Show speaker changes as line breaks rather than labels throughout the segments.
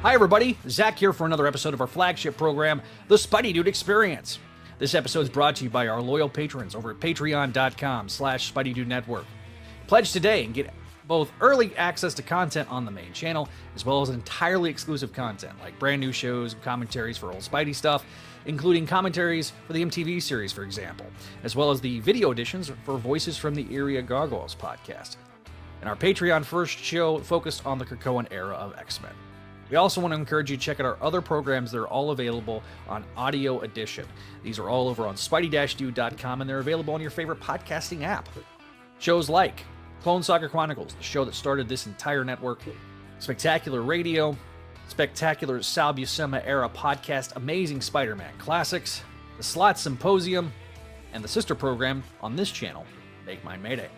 Hi everybody, Zach here for another episode of our flagship program, The Spideydude Experience. This episode is brought to you by our loyal patrons over at patreon.com/Spideydude Network. Pledge today and get both early access to content on the main channel, as well as entirely exclusive content, like brand new shows and commentaries for old Spidey stuff, including commentaries for the MTV series, for example, as well as the video editions for Voices from the Eyrie Gargoyles Podcast. And our Patreon first show focused on the Krakoan era of X-Men. We also want to encourage you to check out our other programs that are all available on Audio Edition. These are all over on Spideydude.com, and they're available on your favorite podcasting app. Shows like Clone Saga Chronicles, the show that started this entire network, Spectacular Radio, Spectacular Sal Buscema era podcast, Amazing Spider-Man Classics, the Slot Symposium, and the sister program on this channel, Make Mine Mayday.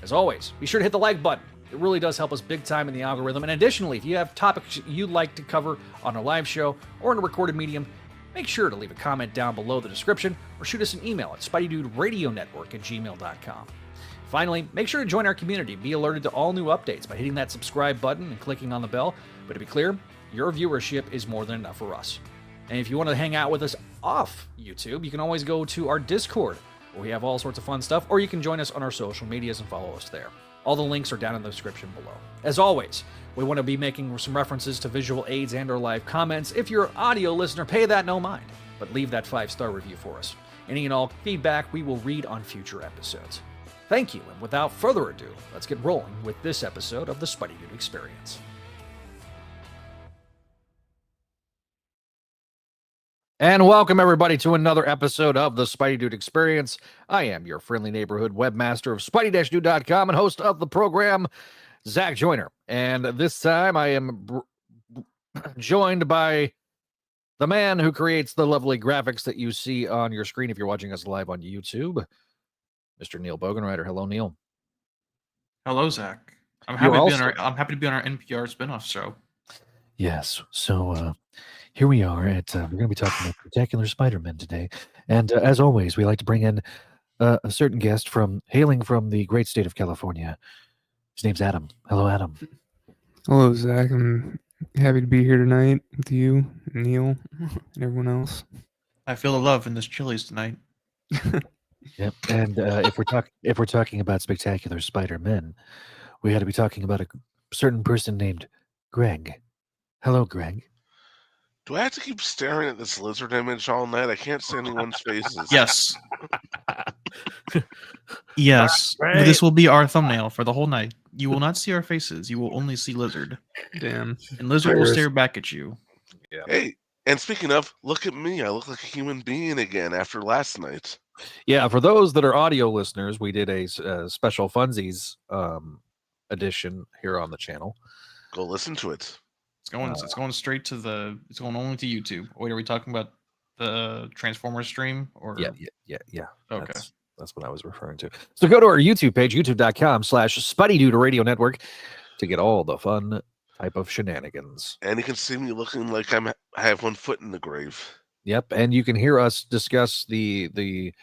As always, be sure to hit the like button. It really does help us big time in the algorithm. And additionally, if you have topics you'd like to cover on a live show or in a recorded medium, make sure to leave a comment down below the description or shoot us an email at SpideyDudeRadioNetwork@gmail.com. Finally, make sure to join our community. Be alerted to all new updates by hitting that subscribe button and clicking on the bell. But to be clear, your viewership is more than enough for us. And if you want to hang out with us off YouTube, you can always go to our Discord, where we have all sorts of fun stuff, or you can join us on our social medias and follow us there. All the links are down in the description below. As always, we want to be making some references to visual aids and or live comments. If you're an audio listener, pay that no mind, but leave that 5-star review for us. Any and all feedback we will read on future episodes. Thank you, and without further ado, let's get rolling with this episode of the Spideydude Experience. And welcome, everybody, to another episode of the Spideydude Experience. I am your friendly neighborhood webmaster of Spidey-Dude.com and host of the program, Zach Joyner. And this time I am joined by the man who creates the lovely graphics that you see on your screen if you're watching us live on YouTube, Mr. Neil Bogenrieder. Hello, Neil.
Hello, Zach. I'm happy to be on our NPR spinoff show.
Yes. So here we are at we're going to be talking about Spectacular Spider-Man today, and as always, we like to bring in a certain guest hailing from the great state of California. His name's Adam. Hello, Adam.
Hello, Zach. I'm happy to be here tonight with you, Neil, and everyone else.
I feel the love in this Chili's tonight.
Yep. And if we're talking about Spectacular Spider-Man, we got to be talking about a certain person named Greg. Hello, Greg.
Do I have to keep staring at this lizard image all night? I can't see anyone's faces.
Yes. Yes.
Right.
This will be our thumbnail for the whole night. You will not see our faces. You will only see Lizard.
Damn.
And Lizard will stare back at you.
Yeah. Hey, and speaking of, look at me. I look like a human being again after last night.
Yeah, for those that are audio listeners, we did a special Funsies edition here on the channel.
Go listen to it.
It's going straight to it's going only to YouTube. Wait, are we talking about the Transformers stream? Or
Yeah.
Okay.
That's what I was referring to. So go to our YouTube page, youtube.com/Spideydude Radio Network, to get all the fun type of shenanigans.
And you can see me looking like I have one foot in the grave.
Yep, and you can hear us discuss the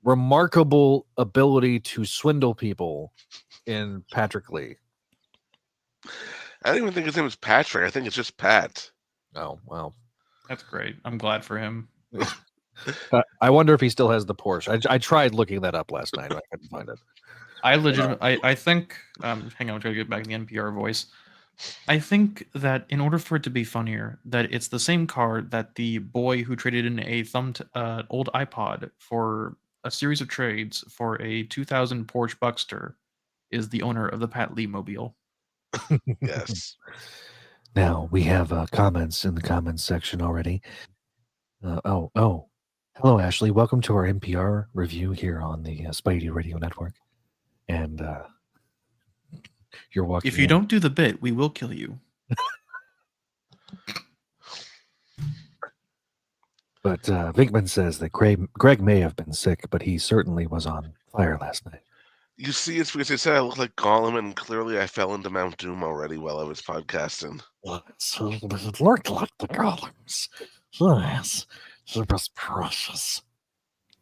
remarkable ability to swindle people in Patrick Lee.
I don't even think his name is Patrick. I think it's just Pat.
Oh, well.
That's great. I'm glad for him.
I wonder if he still has the Porsche. I tried looking that up last night. I couldn't find it.
I think, hang on, I'm trying to get back in the NPR voice. I think that in order for it to be funnier, that it's the same car that the boy who traded in a old iPod for a series of trades for a 2000 Porsche Buckster is the owner of the Pat Lee mobile.
Yes.
Now we have comments in the comments section already. Hello, Ashley. Welcome to our NPR review here on the Spidey Radio Network. And you're walking.
If you don't do the bit, we will kill you.
But Vinkman says that Greg may have been sick, but he certainly was on fire last night.
You see, it's because they said I look like Gollum, and clearly I fell into Mount Doom already while I was podcasting.
It looked like the Golems. Yes, it was precious.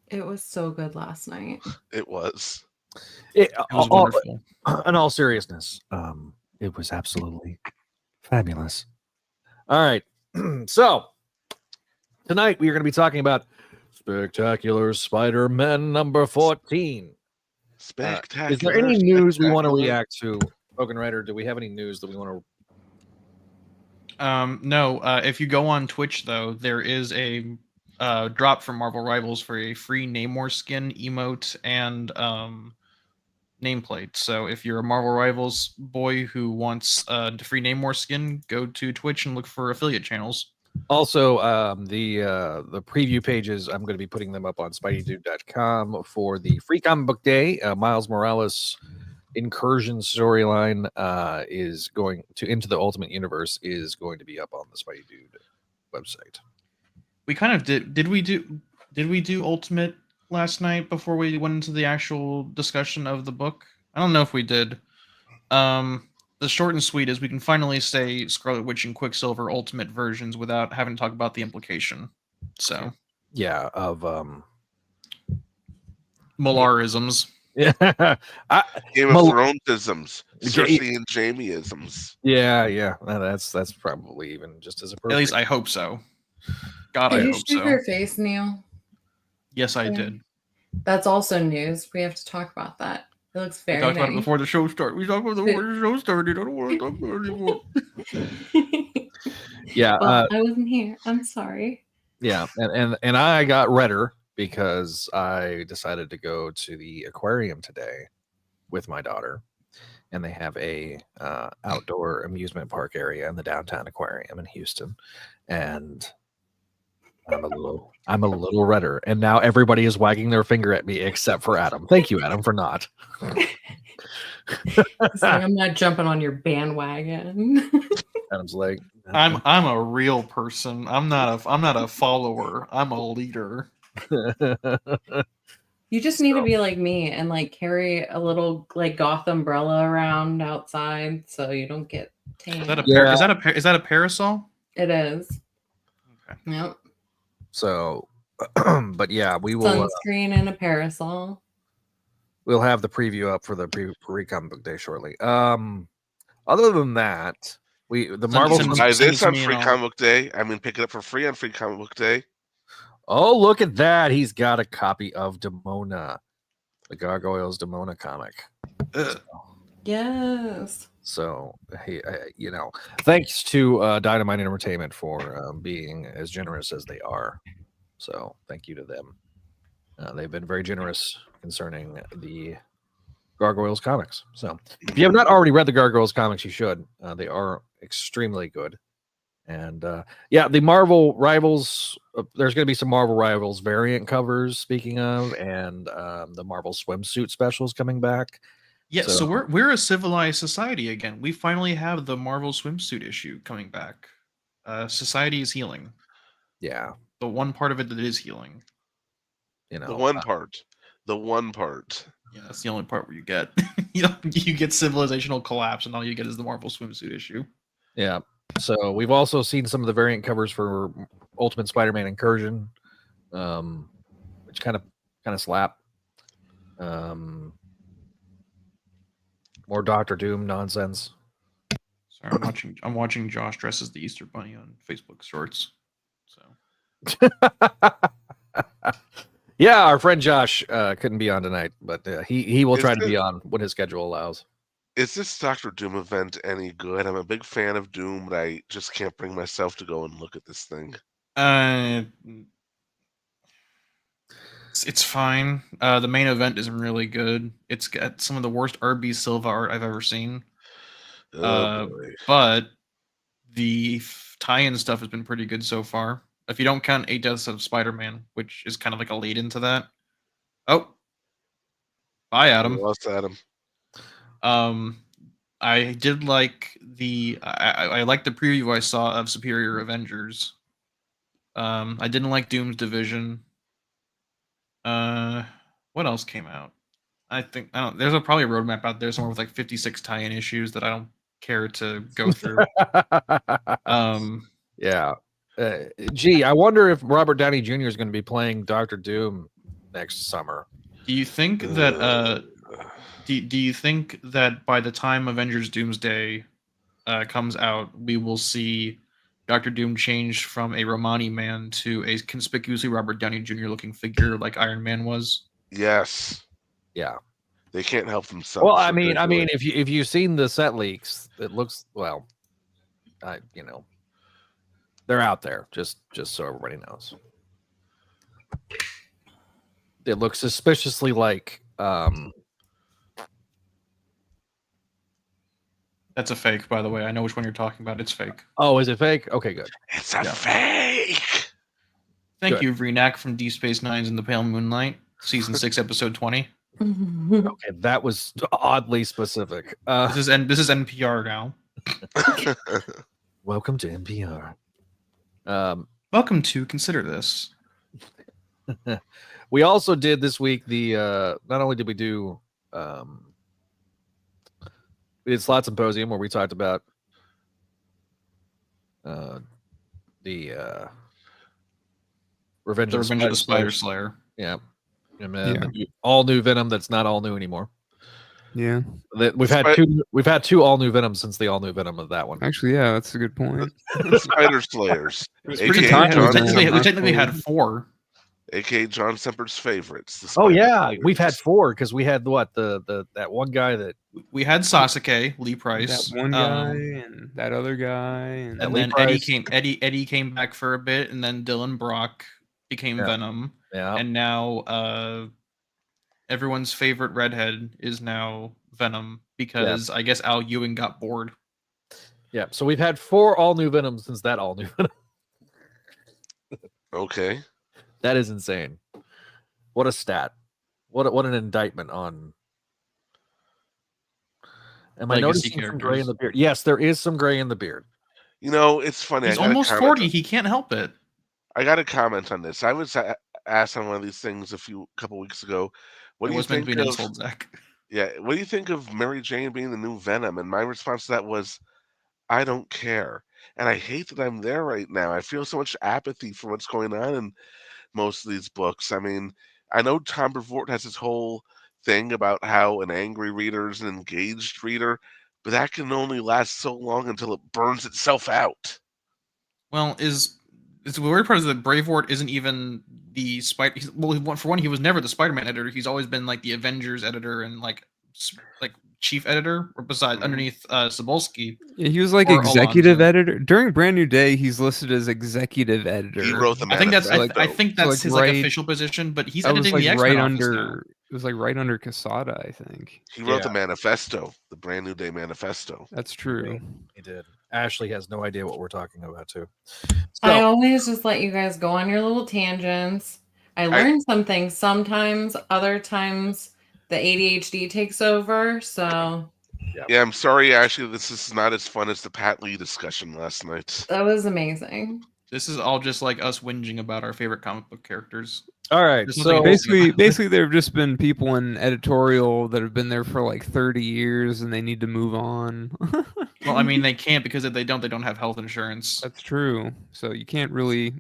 It was so good last night.
It was.
It was wonderful.
In all seriousness,
It was absolutely fabulous. All right. So tonight we are going to be talking about Spectacular Spider-Man number 14.
Spectacular.
Is there any news we want to
spectacular.
react to? Bogenrieder, do we have any news that we want to?
No. If you go on Twitch, though, there is a drop from Marvel Rivals for a free Namor skin, emote, and nameplate. So if you're a Marvel Rivals boy who wants the free Namor skin, go to Twitch and look for affiliate channels.
Also, the preview pages, I'm going to be putting them up on Spideydude.com for the Free Comic Book Day. Miles Morales incursion storyline is going to Into the Ultimate Universe is going to be up on the Spideydude website.
We kind of did we do Ultimate last night before we went into the actual discussion of the book? I don't know if we did. The short and sweet is we can finally say Scarlet Witch and Quicksilver Ultimate versions without having to talk about the implication. So
yeah, of
Molarisms.
Yeah,
Game of Thrones-isms, Cersei and Jaime-isms.
Yeah. That's probably even just as appropriate.
At least I hope so. God, I
Did you
hope
shoot
so.
her face, Neil?
Yes, I did.
That's also news. We have to talk about that. It looks
We
very
talked about it
nice.
before the show started. We talked about it before the show started. I don't want to talk about it anymore.
Yeah,
Well, I wasn't here. I'm sorry.
yeah, and I got redder because I decided to go to the aquarium today with my daughter, and they have a outdoor amusement park area in the downtown aquarium in Houston, and I'm a little redder, and now everybody is wagging their finger at me except for Adam. Thank you, Adam, for not.
So I'm not jumping on your bandwagon.
Adam's like,
I'm a real person. I'm not a follower. I'm a leader.
You just need to be like me and like carry a little like goth umbrella around outside so you don't get tan.
Is that a
Yeah.
is that a parasol?
It is.
Okay.
Yep.
So, but yeah, we will.
Sunscreen and a parasol.
We'll have the preview up for the pre-comic book day shortly. Other than that, the Marvel.
Send
Buy
it
this
to
on
me
Free
and I'll-
Comic Book Day. I mean, pick it up for free on Free Comic Book Day.
Oh, look at that! He's got a copy of Demona, the Gargoyles Demona comic.
Yes.
So, hey, thanks to Dynamite Entertainment for being as generous as they are. So, thank you to them. They've been very generous concerning the Gargoyles comics. So, if you have not already read the Gargoyles comics, you should. They are extremely good. And the Marvel Rivals, there's going to be some Marvel Rivals variant covers, speaking of, and the Marvel swimsuit specials coming back.
Yeah, so we're a civilized society again. We finally have the Marvel swimsuit issue coming back. Society is healing.
Yeah.
The one part of it that is healing.
The one part.
Yeah, that's the only part where you get you get civilizational collapse, and all you get is the Marvel swimsuit issue.
Yeah. So we've also seen some of the variant covers for Ultimate Spider-Man Incursion, which kind of slap. More Doctor Doom nonsense.
Sorry, I'm watching Josh dress as the Easter Bunny on Facebook Shorts. So
Yeah, our friend Josh couldn't be on tonight, but he will try to be on when his schedule allows.
Is this Doctor Doom event any good? I'm a big fan of Doom, but I just can't bring myself to go and look at this thing.
It's fine. The main event isn't really good. It's got some of the worst RB Silva art I've ever seen.
Oh, boy.
But the tie-in stuff has been pretty good so far. If you don't count 8 Deaths of Spider-Man, which is kind of like a lead into that. Oh. Bye, Adam.
We lost Adam.
I did like I liked the preview I saw of Superior Avengers. I didn't like Doom's Division. What else came out? There's probably a roadmap out there somewhere with like 56 tie-in issues that I don't care to go through.
Yeah. Gee, I wonder if Robert Downey Jr. is going to be playing Dr. Doom next summer.
Do you think that do you think that by the time Avengers Doomsday comes out, we will see Dr. Doom changed from a Romani man to a conspicuously Robert Downey Jr. looking figure like Iron Man was.
Yes.
Yeah.
They can't help themselves.
Well,
so they're doing it.
if you've seen the set leaks, it looks they're out there. Just so everybody knows, it looks suspiciously like.
That's a fake, by the way. I know which one you're talking about. It's fake.
Oh, is it fake? Okay, good.
It's a fake.
Thank
Good.
you, Vrenak from Deep Space Nine's In the Pale Moonlight, Season 6, Episode 20.
Okay, that was oddly specific.
This is NPR now.
Welcome to NPR.
Welcome to Consider This.
We also did this week the not only did we do we did Slot Symposium where we talked about the Revenge
The
of
Revenge of the Spider Slayer.
Yeah. And the all new Venom that's not all new anymore.
Yeah.
We've had two all new Venoms since the all new Venom of that one.
Actually, yeah, that's a good point.
Spider Slayers.
It was
AKA
pretty
John
tight.
Semper.
We technically had 4.
AKA John Semper's favorites. the
Oh
Spider
yeah,
Slayers.
we've had 4 because we had what the that one guy that
We had Sasuke, Lee Price.
That one guy and that other guy, and
That
And
Lee
then
Price.
Eddie came back for a bit, and then Dylan Brock became
Yeah.
Venom.
yeah
And now everyone's favorite redhead is now Venom because I guess Al Ewing got bored.
yeah. So we've had 4 all new Venoms since that all new Venom.
Okay.
That is insane. What a stat. What an indictment on. Am I
Legacy
noticing some gray in
characters.
the beard? Yes, there is some gray in the beard.
You know, it's funny.
He's
I gotta
almost
comment
40.
on-
He can't help it.
I got to comment on this. I was asked on one of these things couple weeks ago. What
It
do you
was meant
think
to be an
of?
insult, Zach.
Yeah, what do you think of Mary Jane being the new Venom? And my response to that was, I don't care. And I hate that I'm there right now. I feel so much apathy for what's going on in most of these books. I mean, I know Tom Brevoort has his whole thing about how an angry reader is an engaged reader, but that can only last so long until it burns itself out.
Well, it's the weird part is that Brevoort isn't even the Spider. Well, for one, he was never the Spider-Man editor. He's always been like the Avengers editor and like chief editor, or besides underneath Cebulski.
Yeah, he was like
Or
executive
Alonso.
editor during Brand New Day. He's listed as executive editor.
He wrote the
I think that's
manifesto.
I think that's
like
his
right-
official position, but he's
That was
editing
like
the X-Men
right
office now.
under. It was like right under Quesada, I think.
He wrote the
Yeah.
manifesto, the Brand New Day manifesto.
That's true.
He did. Ashley has no idea what we're talking about too.
I
So
always just let you guys go on your little tangents. I learn some things sometimes, other times the ADHD takes over. So
Yeah, I'm sorry, Ashley. This is not as fun as the Pat Lee discussion last night.
that was amazing.
This is all just like us whinging about our favorite comic book characters.
all right,
There's
so
nothing
Basically, there have just been people in editorial that have been there for like 30 years and they need to move on.
Well, I mean, they can't because if they don't have health insurance.
That's true. So you can't really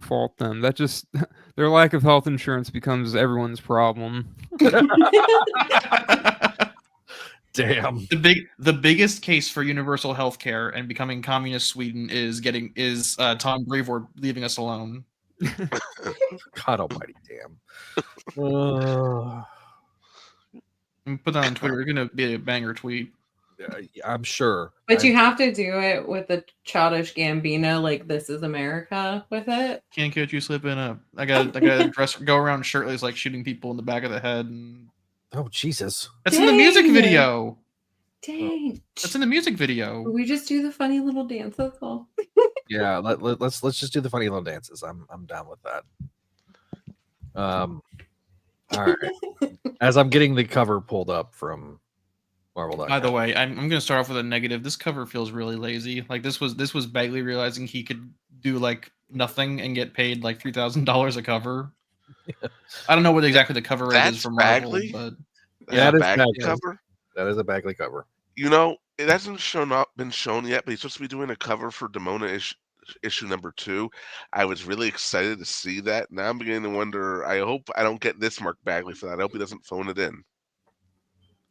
fault them. That just their lack of health insurance becomes everyone's problem.
damn.
The biggest case for universal health care and becoming communist Sweden is Tom Brevoort leaving us alone.
God almighty, damn. Uh,
And put that on Twitter. It's gonna be a banger tweet.
I'm sure.
But you have to do it with the childish Gambino, like This Is America with it.
Can't catch you slipping up. I got go around shirtless, like shooting people in the back of the head. And
Oh Jesus!
that's in the music
Dang.
video.
Dang.
That's in the music video.
We just do the funny little dance. That's all.
Yeah, let's just do the funny little dances. I'm down with that. All right. As I'm getting the cover pulled up from Marvel.com.
By the way, I'm gonna start off with a negative. This cover feels really lazy. Like this was Bagley realizing he could do like nothing and get paid like $3,000 a cover. I don't know what exactly the cover rate
That's
is for Marvel,
Bagley?
but
Yeah,
That
it is
Bagley
Bagley.
cover.
That is a Bagley cover.
You know, it hasn't been shown yet, but he's supposed to be doing a cover for Demona issue number 2. I was really excited to see that. Now I'm beginning to wonder. I hope I don't get this Mark Bagley for that. I hope he doesn't phone it in.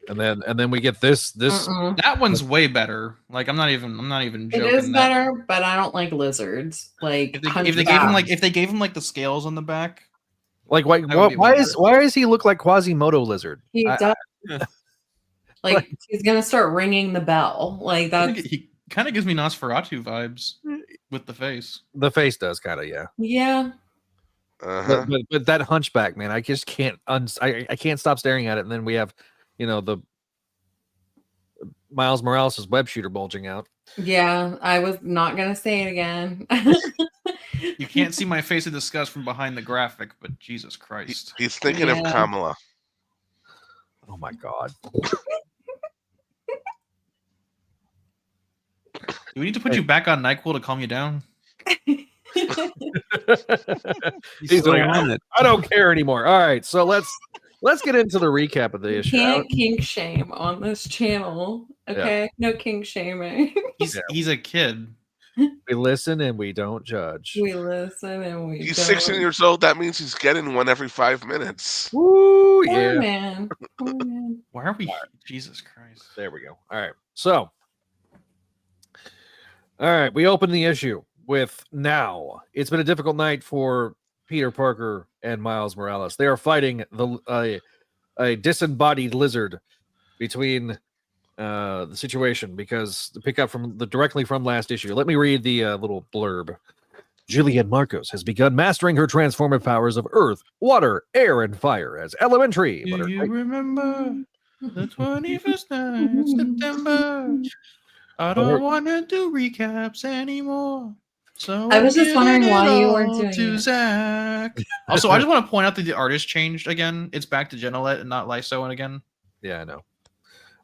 And then we get this.
That one's way better. Like I'm not even joking.
It is better, but I don't like lizards. Like
if they gave him like the scales on the back.
Like why is he look like Quasimodo lizard?
He does. Like he's gonna start ringing the bell. Like that.
He kind of gives me Nosferatu vibes with the face.
The face does kind of, yeah.
Yeah.
Uh-huh.
But that hunchback, man, I just can't I can't stop staring at it. And then we have, the Miles Morales' web shooter bulging out.
Yeah, I was not gonna say it again.
You can't see my face of disgust from behind the graphic, but Jesus Christ.
He's thinking of Kamala.
Oh my God.
Do we need to put you back on NyQuil to calm you down?
He's like, I don't care anymore. All right, so let's get into the recap of the issue.
Can't kink shame on this channel. Okay, no kink shaming.
He's a kid.
We listen and we don't judge.
We listen and we.
He's
don't.
16 years old. That means he's getting one every 5 minutes.
Woo,
Poor
yeah.
man. Poor man.
Why are we? Jesus Christ.
There we go. All right. So, all right, we open the issue with now. It's been a difficult night for Peter Parker and Miles Morales. They are fighting a disembodied lizard between the situation, because the pick up directly from last issue. Let me read the little blurb. Juliet Marcos has begun mastering her transformative powers of earth, water, air, and fire as elementary.
Do you remember the 21st night of September? I don't want to do recaps anymore. So
I was just wondering why you weren't doing
to
it.
Zach. Also, I just want to point out that the artist changed again. It's back to Genolette and not Lysoan again.
Yeah, I know.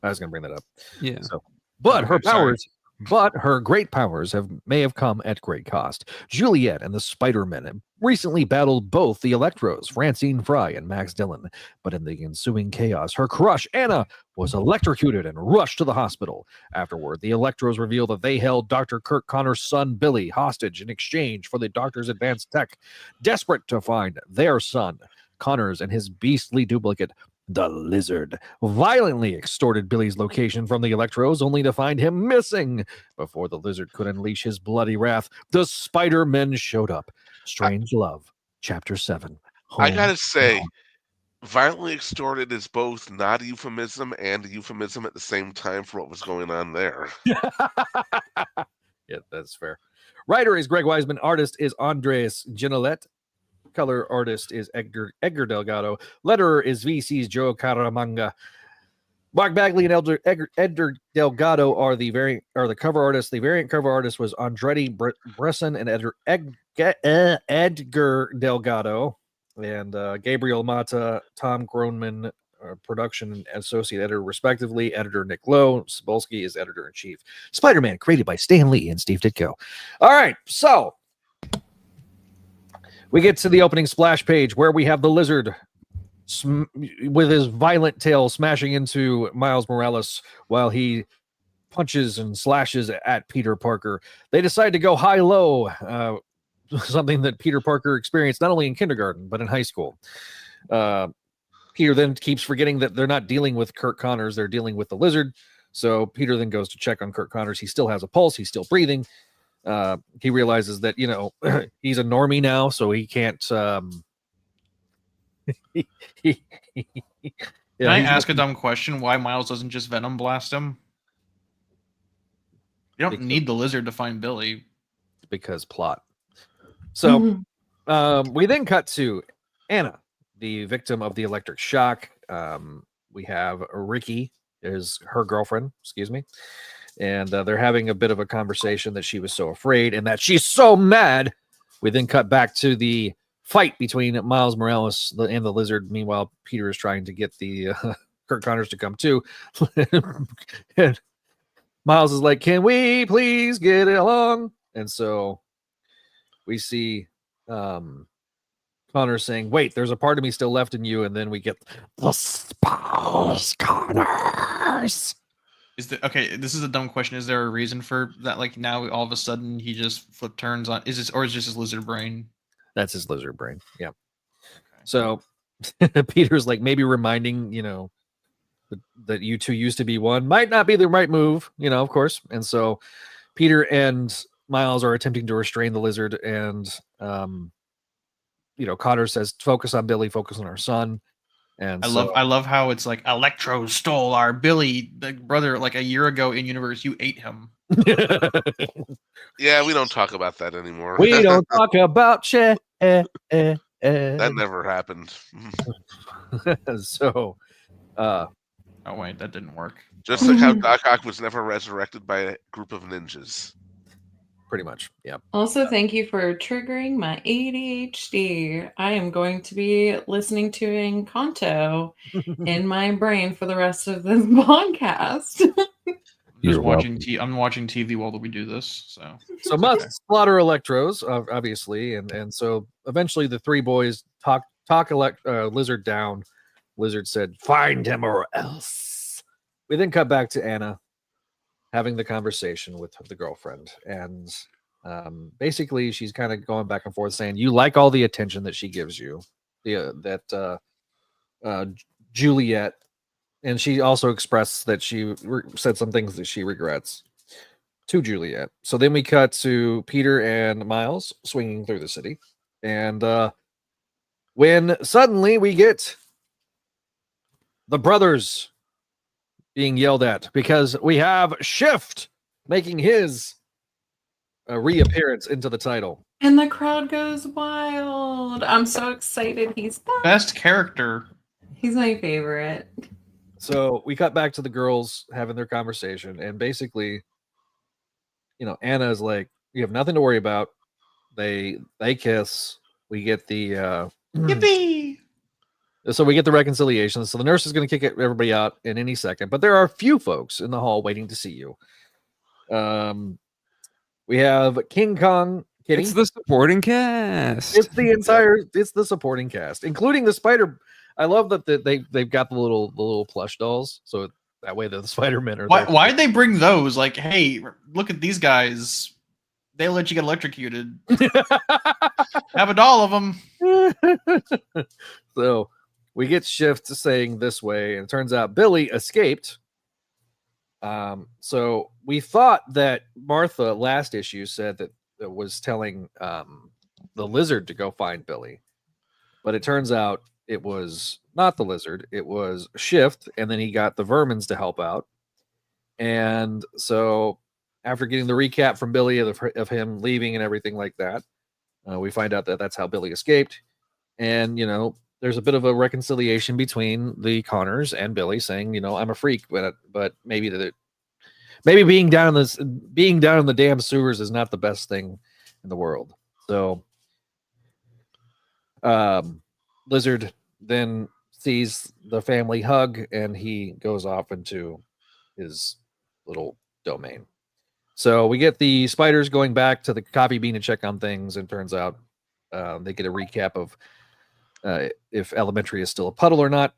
I was going to bring that up.
Yeah.
So, but her
Okay, sorry.
powers, but her great powers may have come at great cost. Juliet and the Spider-Men have recently battled both the Electros, Francine Fry and Max Dillon. But in the ensuing chaos, her crush, Anna, was electrocuted and rushed to the hospital. Afterward, the Electros revealed that they held Dr. Kirk Connor's son, Billy, hostage in exchange for the doctor's advanced tech. Desperate to find their son, Connors and his beastly duplicate, the Lizard, violently extorted Billy's location from the Electros, only to find him missing. Before the Lizard could unleash his bloody wrath, the Spider-Men showed up. Strange Love, Chapter 7.
I gotta say, violently extorted is both not a euphemism and a euphemism at the same time for what was going on there.
Yeah, that's fair. Writer is Greg Weisman. Artist is Andres Ginolette. Color artist is Edgar Delgado. Letterer is VC's Joe Caramanga. Mark Bagley and Edgar Delgado are the cover artists. The variant cover artist was Andretti Bresson and Edgar Delgado. And Gabriel Mata, Tom Groneman, production and associate editor, respectively. Editor Nick Lowe. Cebulski is editor-in-chief. Spider-Man, created by Stan Lee and Steve Ditko. All right, so we get to the opening splash page where we have the Lizard with his violent tail smashing into Miles Morales while he punches and slashes at Peter Parker. They decide to go high-low, something that Peter Parker experienced not only in kindergarten, but in high school. Peter then keeps forgetting that they're not dealing with Kirk Connors, they're dealing with the Lizard. So Peter then goes to check on Kirk Connors. He still has a pulse, he's still breathing. He realizes that, he's a normie now, so he can't. Can
I ask a dumb question? Why Miles doesn't just Venom blast him? You don't need the Lizard to find Billy.
Because plot. So we then cut to Anna, the victim of the electric shock. We have Ricky, is her girlfriend, and they're having a bit of a conversation that she was so afraid and that she's so mad. We then cut back to the fight between Miles Morales and the Lizard. Meanwhile, Peter is trying to get the Kirk Connors to come too. And Miles is like, can we please get it along? And so we see Connor saying, wait, there's a part of me still left in you. And then we get the spouse Connors.
This is a dumb question. Is there a reason for that? Like now all of a sudden he just flip turns on, is it just his lizard brain?
That's his lizard brain. Yeah. Okay. So Peter's like maybe reminding, the that you two used to be one might not be the right move, of course. And so Peter and Miles are attempting to restrain the lizard, and Connor says, "Focus on Billy, focus on our son." And
I love how it's like Electro stole our Billy, the brother, like a year ago in universe. You ate him.
Yeah, we don't talk about that anymore.
We don't talk about shit.
That never happened.
So,
oh wait, that didn't work.
Just like how Doc Ock was never resurrected by a group of ninjas.
Pretty much, yeah.
Also, thank you for triggering my ADHD. I am going to be listening to Encanto in my brain for the rest of this podcast.
I'm watching TV while we do this.
So must slaughter Electros, obviously, and so eventually the three boys talk Lizard down. Lizard said, "Find him or else." We then cut back to Anna having the conversation with the girlfriend, and basically she's kind of going back and forth saying, "You like all the attention that she gives you, Juliet." And she also expressed that she said some things that she regrets to Juliet. So then we cut to Peter and Miles swinging through the city. And when suddenly we get the brothers being yelled at because we have Shift making his reappearance into the title.
And the crowd goes wild. I'm so excited he's back.
Best character.
He's my favorite.
So we cut back to the girls having their conversation, and basically, Anna is like, "You have nothing to worry about." They kiss. We get the
yippee.
So we get the reconciliation. So the nurse is going to kick everybody out in any second, but there are a few folks in the hall waiting to see you. We have King Kong. Kitty.
It's the supporting cast.
It's the supporting cast, including the spider. I love that they've got the little plush dolls, so that way the Spider-Men are.
Why'd they bring those? Like, hey, look at these guys. They let you get electrocuted. Have a doll of them.
So we get Shift saying this way, and it turns out Billy escaped. So we thought that Martha last issue said that it was telling the lizard to go find Billy, but it turns out it was not the lizard. It was Shift, and then he got the Vermins to help out. And so after getting the recap from Billy of him leaving and everything like that, we find out that that's how Billy escaped. And, there's a bit of a reconciliation between the Connors and Billy saying, I'm a freak, but maybe being down in the damn sewers is not the best thing in the world. So, Lizard then sees the family hug, and he goes off into his little domain. So we get the spiders going back to the coffee bean to check on things, and turns out they get a recap of if Elementary is still a puddle or not.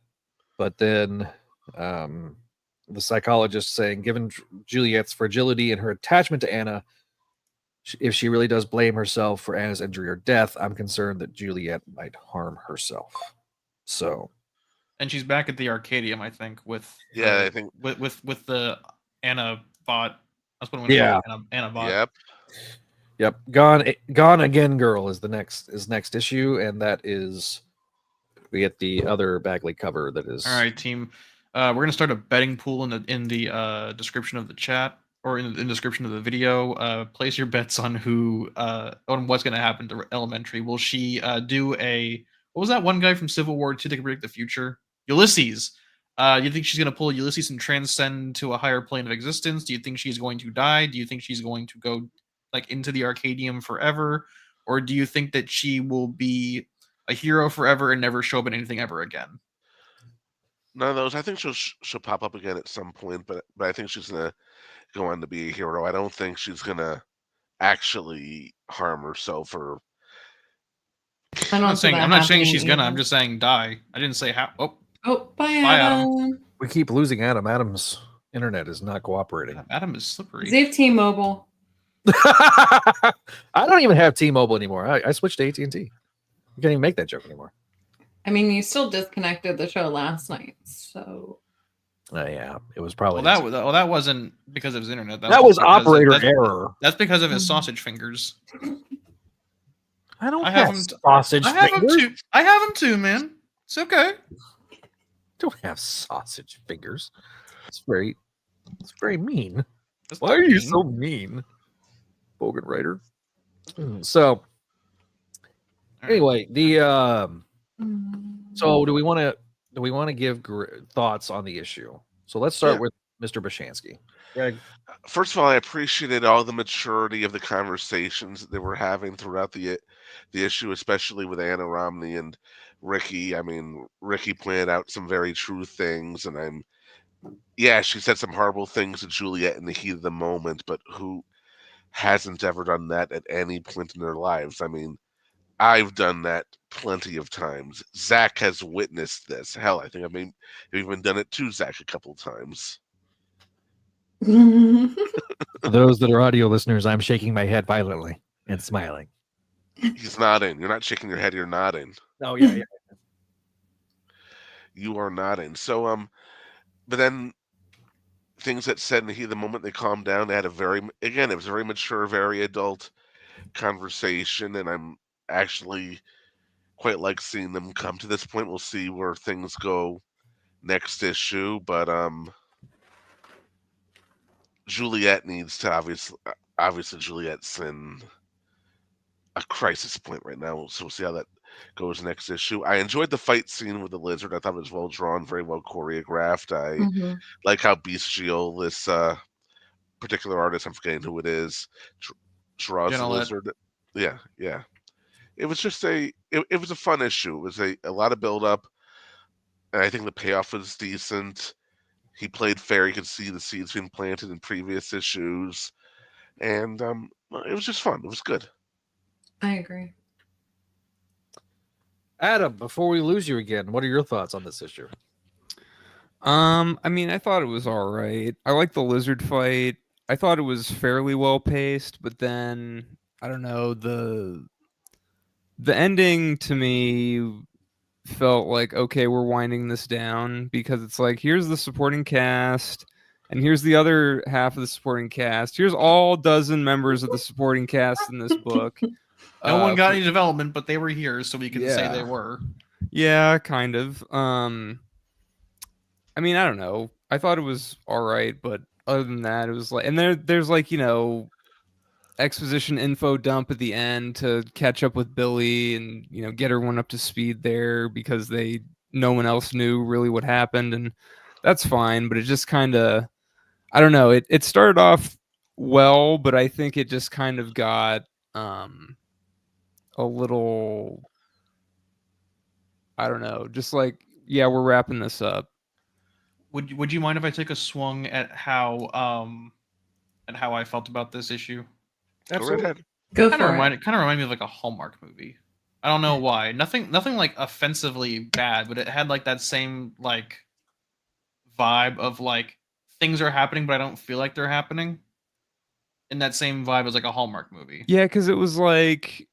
But then the psychologist saying, given Juliet's fragility and her attachment to Anna, if she really does blame herself for Anna's injury or death, I'm concerned that Juliet might harm herself. So,
and she's back at the Arcadium, I think, with the Anna bot. That's what we call Anna bot.
Yep.
Gone
Again Girl is next issue, and that is we get the other Bagley cover that is.
All right, team. We're gonna start a betting pool in the description of the chat, or in the description of the video. Place your bets on on what's gonna happen to Elementary. Will she do what was that one guy from Civil War 2 that could predict the future? Ulysses. Do you think she's going to pull Ulysses and transcend to a higher plane of existence? Do you think she's going to die? Do you think she's going to go into the Arcadium forever? Or do you think that she will be a hero forever and never show up in anything ever again?
None of those. I think she'll pop up again at some point, but I think she's going to go on to be a hero. I don't think she's going to actually harm herself or.
I'm not saying she's gonna. I'm just saying die. I didn't say how.
Bye, Adam.
We keep losing Adam. Adam's internet is not cooperating.
Adam is slippery.
Does he have T-Mobile?
I don't even have T-Mobile anymore. I switched to AT&T. You can't even make that joke anymore.
I mean, you still disconnected the show last night, so.
Yeah, it was probably
That wasn't because of his internet.
that was
because
operator
that's,
error.
That's because of his sausage fingers.
I don't
I
have
have him
sausage
I have
fingers.
him too. I have him too, man. It's okay.
Don't have sausage fingers. It's very mean.
That's
Why
not
are you
mean.
so mean, Bogenrieder? So anyway, so do we want to give thoughts on the issue? So let's start with Mr. Bishansky. Greg.
First of all, I appreciated all the maturity of the conversations that they were having throughout the issue, especially with Anna Romney and Ricky. I mean, Ricky pointed out some very true things, and she said some horrible things to Juliet in the heat of the moment, but who hasn't ever done that at any point in their lives? I mean, I've done that plenty of times. Zach has witnessed this. Hell, I think I've even done it to Zach a couple of times.
For those that are audio listeners, I'm shaking my head violently and smiling.
He's nodding. You're not shaking your head, you're nodding.
Oh, yeah.
You are nodding. So, but then things that said in the heat of the moment, they calmed down. They had it was a very mature, very adult conversation, and I'm actually quite like seeing them come to this point. We'll see where things go next issue, but Juliet needs to obviously Juliet's in a crisis point right now, so we'll see how that goes next issue. I enjoyed the fight scene with the lizard. I thought it was well drawn, very well choreographed. I like how bestial this particular artist, I'm forgetting who it is, draws the lizard. Yeah. It was just it was a fun issue. It was a lot of build up, and I think the payoff was decent. He played fair. You could see the seeds being planted in previous issues, and it was just fun. It was good.
I agree.
Adam, before we lose you again, what are your thoughts on this issue?
I mean, I thought it was all right. I like the lizard fight. I thought it was fairly well paced, but then I don't know, the ending to me felt like, okay, we're winding this down, because it's like, here's the supporting cast and here's the other half of the supporting cast. Here's all dozen members of the supporting cast in this book.
No one got any development, but they were here, so we can say they were.
Yeah, kind of. I mean, I don't know. I thought it was all right, but other than that, it was like, and there's like, exposition info dump at the end to catch up with Billy and, get everyone up to speed there, because no one else knew really what happened, and that's fine. But it just kind of, I don't know. It started off well, but I think it just kind of got a little, I don't know, just like, yeah, we're wrapping this up.
Would you mind if I take a swung at how I felt about this issue?
Absolutely. Go ahead.
Go
Kind
for
of
it.
reminded me of like a Hallmark movie. I don't know why. Nothing like offensively bad, but it had like that same like vibe of like things are happening, but I don't feel like they're happening. And that same vibe as like a Hallmark movie.
Yeah, because it was like,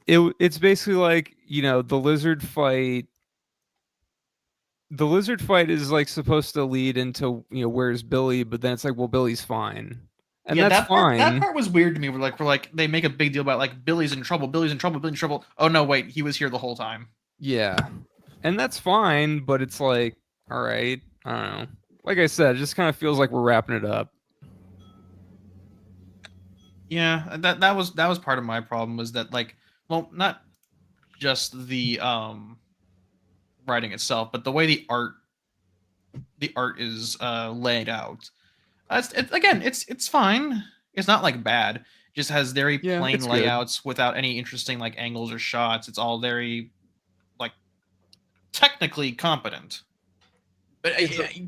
it's basically like, the lizard fight. The lizard fight is like supposed to lead into, where's Billy, but then it's like, well, Billy's fine. And
yeah,
that's fine.
That part was weird to me. We're like they make a big deal about like Billy's in trouble. Billy's in trouble. Oh no, wait, he was here the whole time.
Yeah, and that's fine, but it's like, all right, I don't know. Like I said, it just kind of feels like we're wrapping it up.
Yeah, that was part of my problem, was that like, well, not just the writing itself, but the way the art is laid out. It's fine. It's not like bad. It just has very plain layouts without any interesting like angles or shots. It's all very like technically competent. But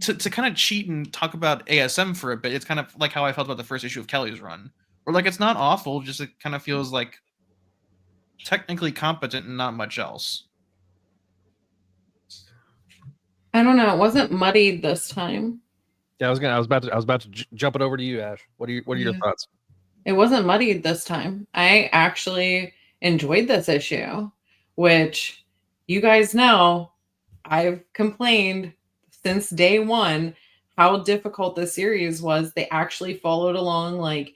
to kind of cheat and talk about ASM for a bit, it's kind of like how I felt about the first issue of Kelly's run, where like it's not awful, just it kind of feels like technically competent and not much else.
I don't know. It wasn't muddied this time.
Yeah, I was about to jump it over to you, Ash. What are your thoughts?
It wasn't muddied this time. I actually enjoyed this issue, which you guys know I've complained since day one how difficult the series was. They actually followed along, like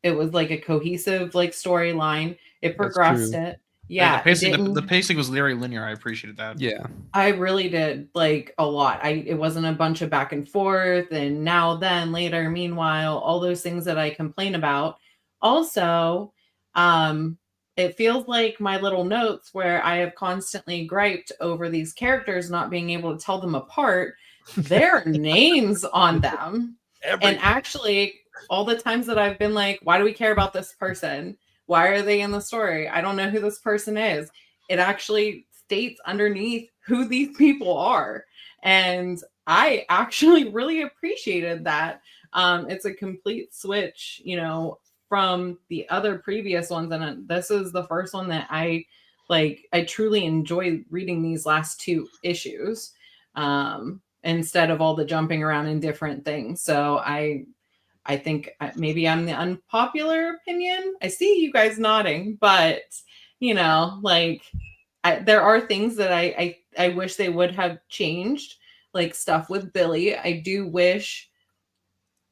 it was like a cohesive like storyline. It progressed
true.
it. Yeah,
the
it
pacing,
didn't.
the pacing was very linear. I appreciated that.
Yeah.
I really did, like, a lot. It wasn't a bunch of back and forth and now, then, later, meanwhile, all those things that I complain about. Also, it feels like my little notes where I have constantly griped over these characters not being able to tell them apart, there are names on them. And actually, all the times that I've been like, why do we care about this person? Why are they in the story? I don't know who this person is. It actually states underneath who these people are. And I actually really appreciated that. It's a complete switch, you know, from the other previous ones. And this is the first one that I truly enjoy reading these last 2 issues instead of all the jumping around in different things. So I think maybe I'm the unpopular opinion. I see you guys nodding, but you know, like there are things that I wish they would have changed, like stuff with Billy. I do wish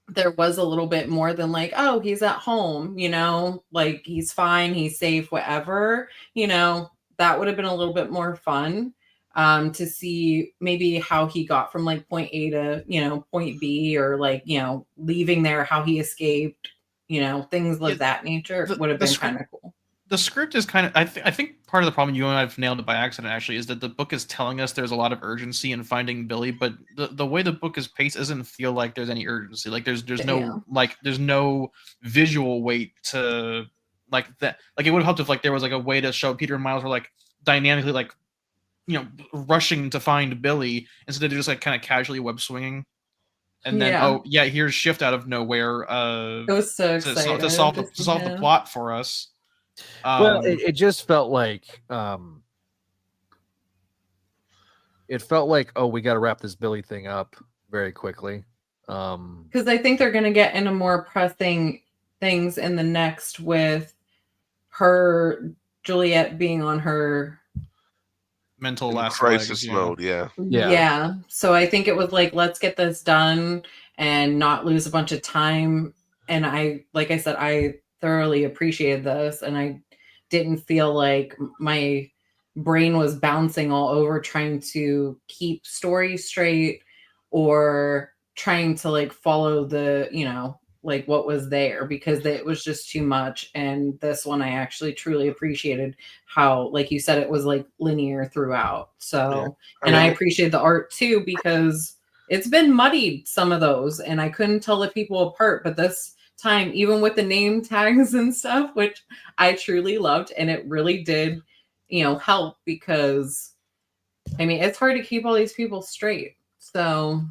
there was a little bit more than like, oh, he's at home, you know, like he's fine, he's safe, whatever, you know, that would have been a little bit more fun. To see maybe how he got from like point A to, you know, point B, or like, you know, leaving there, how he escaped, you know, things of that nature would have been kind of cool.
The script is kind of, I think part of the problem, you and I have nailed it by accident actually, is that the book is telling us there's a lot of urgency in finding Billy, but the way the book is paced doesn't feel like there's any urgency. Like there's no like there's no visual weight to like that. Like it would have helped if like there was like a way to show Peter and Miles were like dynamically like, you know, rushing to find Billy instead of just like kind of casually web swinging. And then here's Shift out of nowhere. It
was so exciting
to solve the plot for us.
Well, it just felt like oh, we got to wrap this Billy thing up very quickly.
Because I think they're going to get into more pressing things in the next with her Juliet being on her
mental last
crisis
legs,
mode.
Yeah. So I think it was like, let's get this done and not lose a bunch of time. And like I said, I thoroughly appreciated this, and I didn't feel like my brain was bouncing all over trying to keep stories straight or trying to like follow the, you know, like what was there, because it was just too much. And this one, I actually truly appreciated how, like you said, it was like linear throughout. So, and I appreciate the art too, because it's been muddied, some of those, and I couldn't tell the people apart. But this time, even with the name tags and stuff, which I truly loved, and it really did, you know, help, because I mean, it's hard to keep all these people straight. So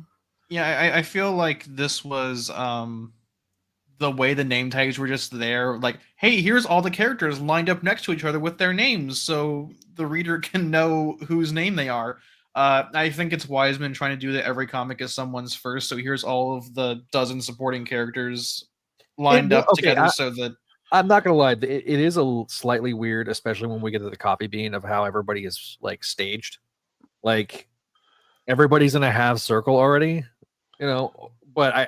yeah, I feel like this was the way the name tags were just there, like, hey, here's all the characters lined up next to each other with their names, so the reader can know whose name they are. I think it's Weisman trying to do that every comic is someone's first, so here's all of the dozen supporting characters lined up together, so that...
I'm not gonna lie, it is a slightly weird, especially when we get to the copy bean of how everybody is like staged. Like everybody's in a half circle already, you know. But I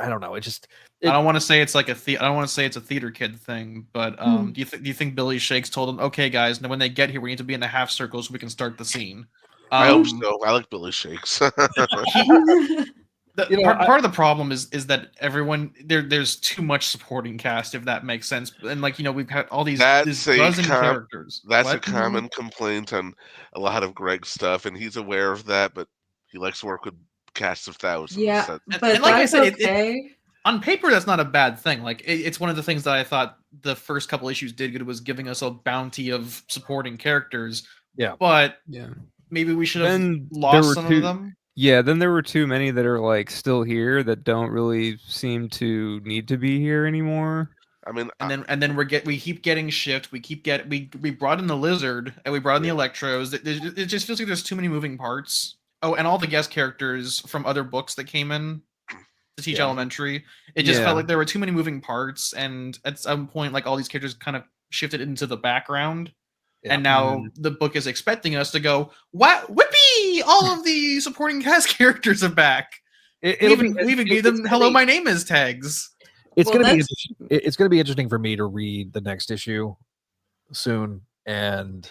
don't know. I
don't want to say it's like I don't want to say it's a theater kid thing, but do you think Billy Shakes told them, okay, guys, now when they get here, we need to be in a half circle so we can start the scene?
I hope so. I like Billy Shakes.
Part of the problem is that everyone there's too much supporting cast, if that makes sense. And like, you know, we've had all these dozen characters.
That's a common complaint on a lot of Greg's stuff, and he's aware of that, but he likes to work with casts of thousands.
Yeah, but
and like I said,
okay.
On paper, that's not a bad thing. Like it's one of the things that I thought the first couple issues did good, was giving us a bounty of supporting characters.
Yeah,
but maybe we should have lost some of them.
Yeah, then there were too many that are like still here that don't really seem to need to be here anymore.
I mean,
and then we keep getting Shift. We brought in the Lizard, and we brought in the Electros. It just feels like there's too many moving parts. Oh, and all the guest characters from other books that came in to teach elementary. It just felt like there were too many moving parts, and at some point, like all these characters kind of shifted into the background. And now the book is expecting us to go, what? Whippy! All of the supporting cast characters are back. We even gave them "Hello, my name is" tags.
It's
Well,
going to be interesting for me to read the next issue soon and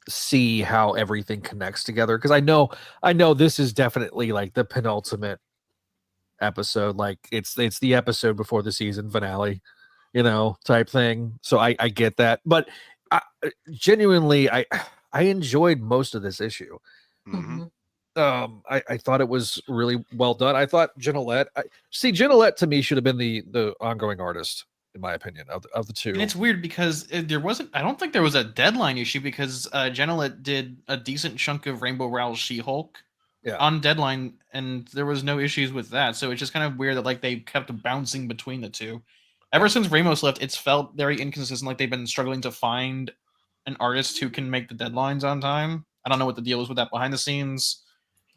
see how everything connects together, because I know this is definitely like the penultimate episode, like it's the episode before the season finale, type thing. So I get that, but genuinely I enjoyed most of this issue.
Mhm.
I thought it was really well done. I thought Gillette to me should have been the ongoing artist, in my opinion, of the two.
And it's weird because I don't think there was a deadline issue, because Gillette did a decent chunk of Rainbow Rowell's She-Hulk on deadline, and there was no issues with that. So it's just kind of weird that like they kept bouncing between the two. Ever since Ramos left, it's felt very inconsistent, like they've been struggling to find an artist who can make the deadlines on time. I don't know what the deal is with that behind the scenes.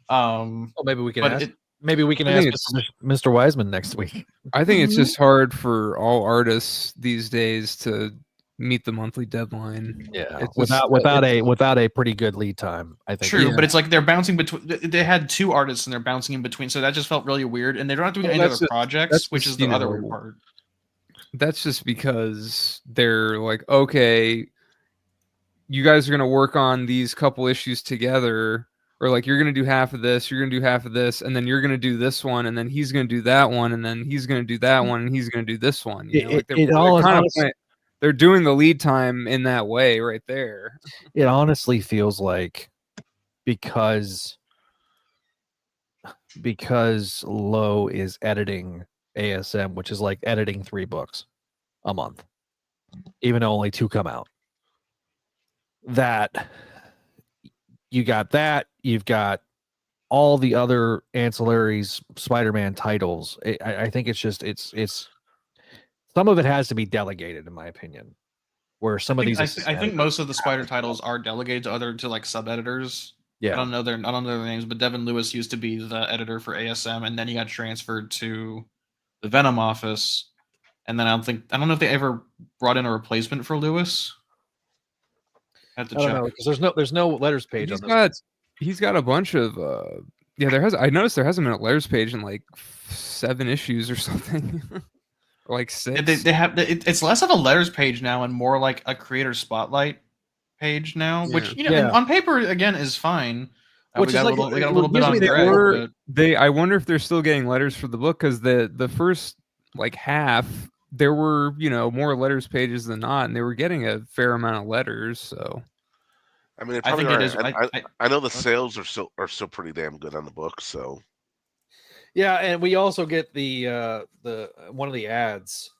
Well, maybe we can
but
ask. Maybe we can
I
ask
think
Mr. Weisman next week.
I think it's just hard for all artists these days to meet the monthly deadline.
Yeah,
It's just-
without a pretty good lead time, I think.
True,
Yeah.
but it's like they're bouncing between. They had two artists and they're bouncing in between, so that just felt really weird. And they're not doing
Well,
any other
that's just-
projects,
that's
which
just,
is the
you
other
know,
weird part.
That's just because they're like, okay, you guys are going to work on these couple issues together, or like you're going to do half of this, you're going to do half of this, and then you're going to do this one, and then he's going to do that one, and then he's going to do that one, and he's going to do this one. You know, like they're doing the lead time in that way right there.
It honestly feels like because Lowe is editing ASM, which is like editing 3 books a month, even though only 2 come out, that you've got all the other ancillaries Spider-Man titles. I think it's some of it has to be delegated, in my opinion, where some of these
I think most of the Spider titles are delegated to like sub editors. I don't know their names, but Devin Lewis used to be the editor for ASM, and then he got transferred to the Venom office. And then I don't know if they ever brought in a replacement for Lewis. I have to
I
check.
don't know, because there's no letters page on this.
He's got a bunch of I noticed there hasn't been a letters page in like 7 issues or something. Or like 6.
They have it's less of a letters page now and more like a creator spotlight page now, which on paper again is fine.
Which
we got
is
a little bit on Greg,
I wonder if they're still getting letters for the book, because the first like half there were more letters pages than not, and they were getting a fair amount of letters. So
I mean,
I think it is.
I know the sales are still pretty damn good on the book. So
yeah, and we also get the one of the ads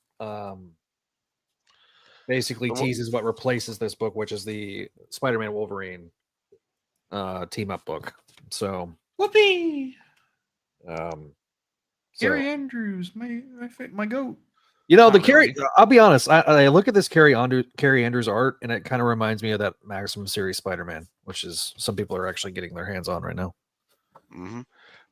basically teases what replaces this book, which is the Spider-Man Wolverine team up book. So
whoopee!
Carrie
Andrews, my goat.
The Carrie. I'll be honest. I look at this Carrie Andrews art, and it kind of reminds me of that Maximum series Spider-Man, which is some people are actually getting their hands on right now.
Mm-hmm.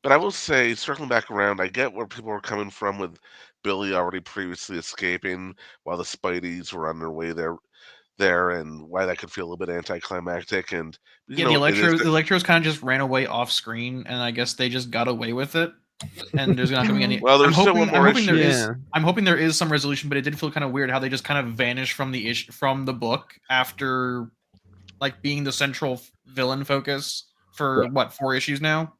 But I will say, circling back around, I get where people were coming from with Billy already previously escaping while the Spideys were on their way there, and why that could feel a little bit anticlimactic. And
the Electros kind of just ran away off screen, and I guess they just got away with it. And there's not going to be any.
Well, there's still one more issue.
I'm hoping there is some resolution, but it did feel kind of weird how they just kind of vanished from the book after like being the central villain focus for 4 issues now.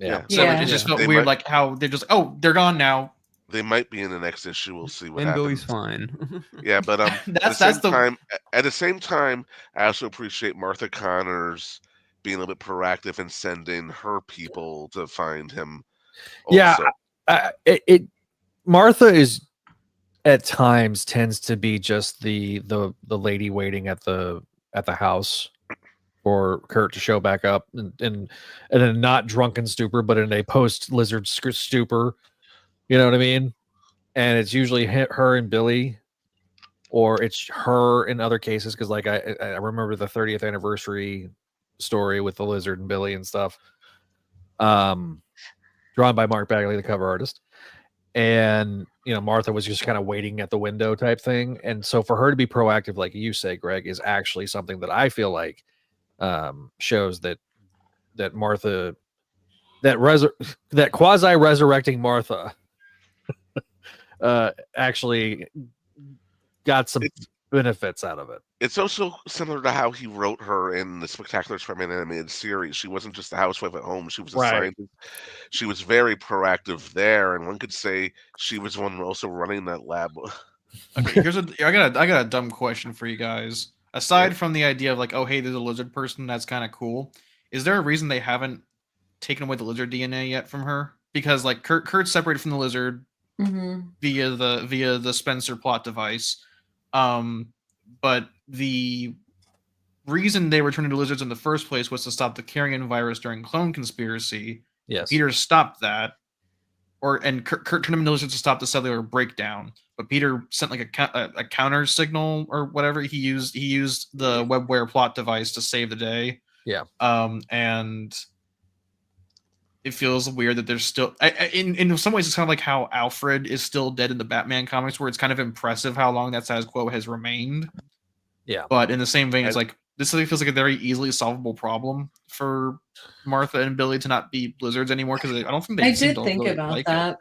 Yeah.
So it just felt weird, like how they're just they're gone now.
They might be in the next issue. We'll see what
and
happens.
Billy's fine.
Yeah, but
at
the same time, I also appreciate Martha Connors being a little bit proactive and sending her people to find him. Also.
Yeah, Martha is at times tends to be just the lady waiting at the house for Kurt to show back up, and in a not drunken stupor, but in a post lizard stupor. You know what I mean? And it's usually her and Billy, or it's her in other cases, because like I remember the 30th anniversary story with the lizard and Billy and stuff. Drawn by Mark Bagley, the cover artist. And Martha was just kind of waiting at the window type thing. And so for her to be proactive, like you say, Greg, is actually something that I feel like shows that Martha that quasi resurrecting Martha actually got some benefits out of it.
It's also similar to how he wrote her in the Spectacular Spider-Man animated series. She wasn't just a housewife at home; she was a scientist. She was very proactive there, and one could say she was one also running that lab.
Okay, I got a dumb question for you guys. Aside from the idea of like, oh hey, there's a lizard person, that's kind of cool. Is there a reason they haven't taken away the lizard DNA yet from her? Because like Kurt's separated from the lizard via the Spencer plot device. But the reason they were turning to lizards in the first place was to stop the carrion virus during Clone Conspiracy.
Yes.
Peter stopped that, and Kurt turned him into lizards to stop the cellular breakdown. But Peter sent like a counter signal or whatever. He used the webware plot device to save the day.
Yeah.
And it feels weird that there's still in some ways it's kind of like how Alfred is still dead in the Batman comics, where it's kind of impressive how long that status quo has remained.
Yeah.
But in the same vein, it's like this feels like a very easily solvable problem for Martha and Billy to not be lizards anymore, because I don't think they
I
seem
did
to
think
really
about
like
that.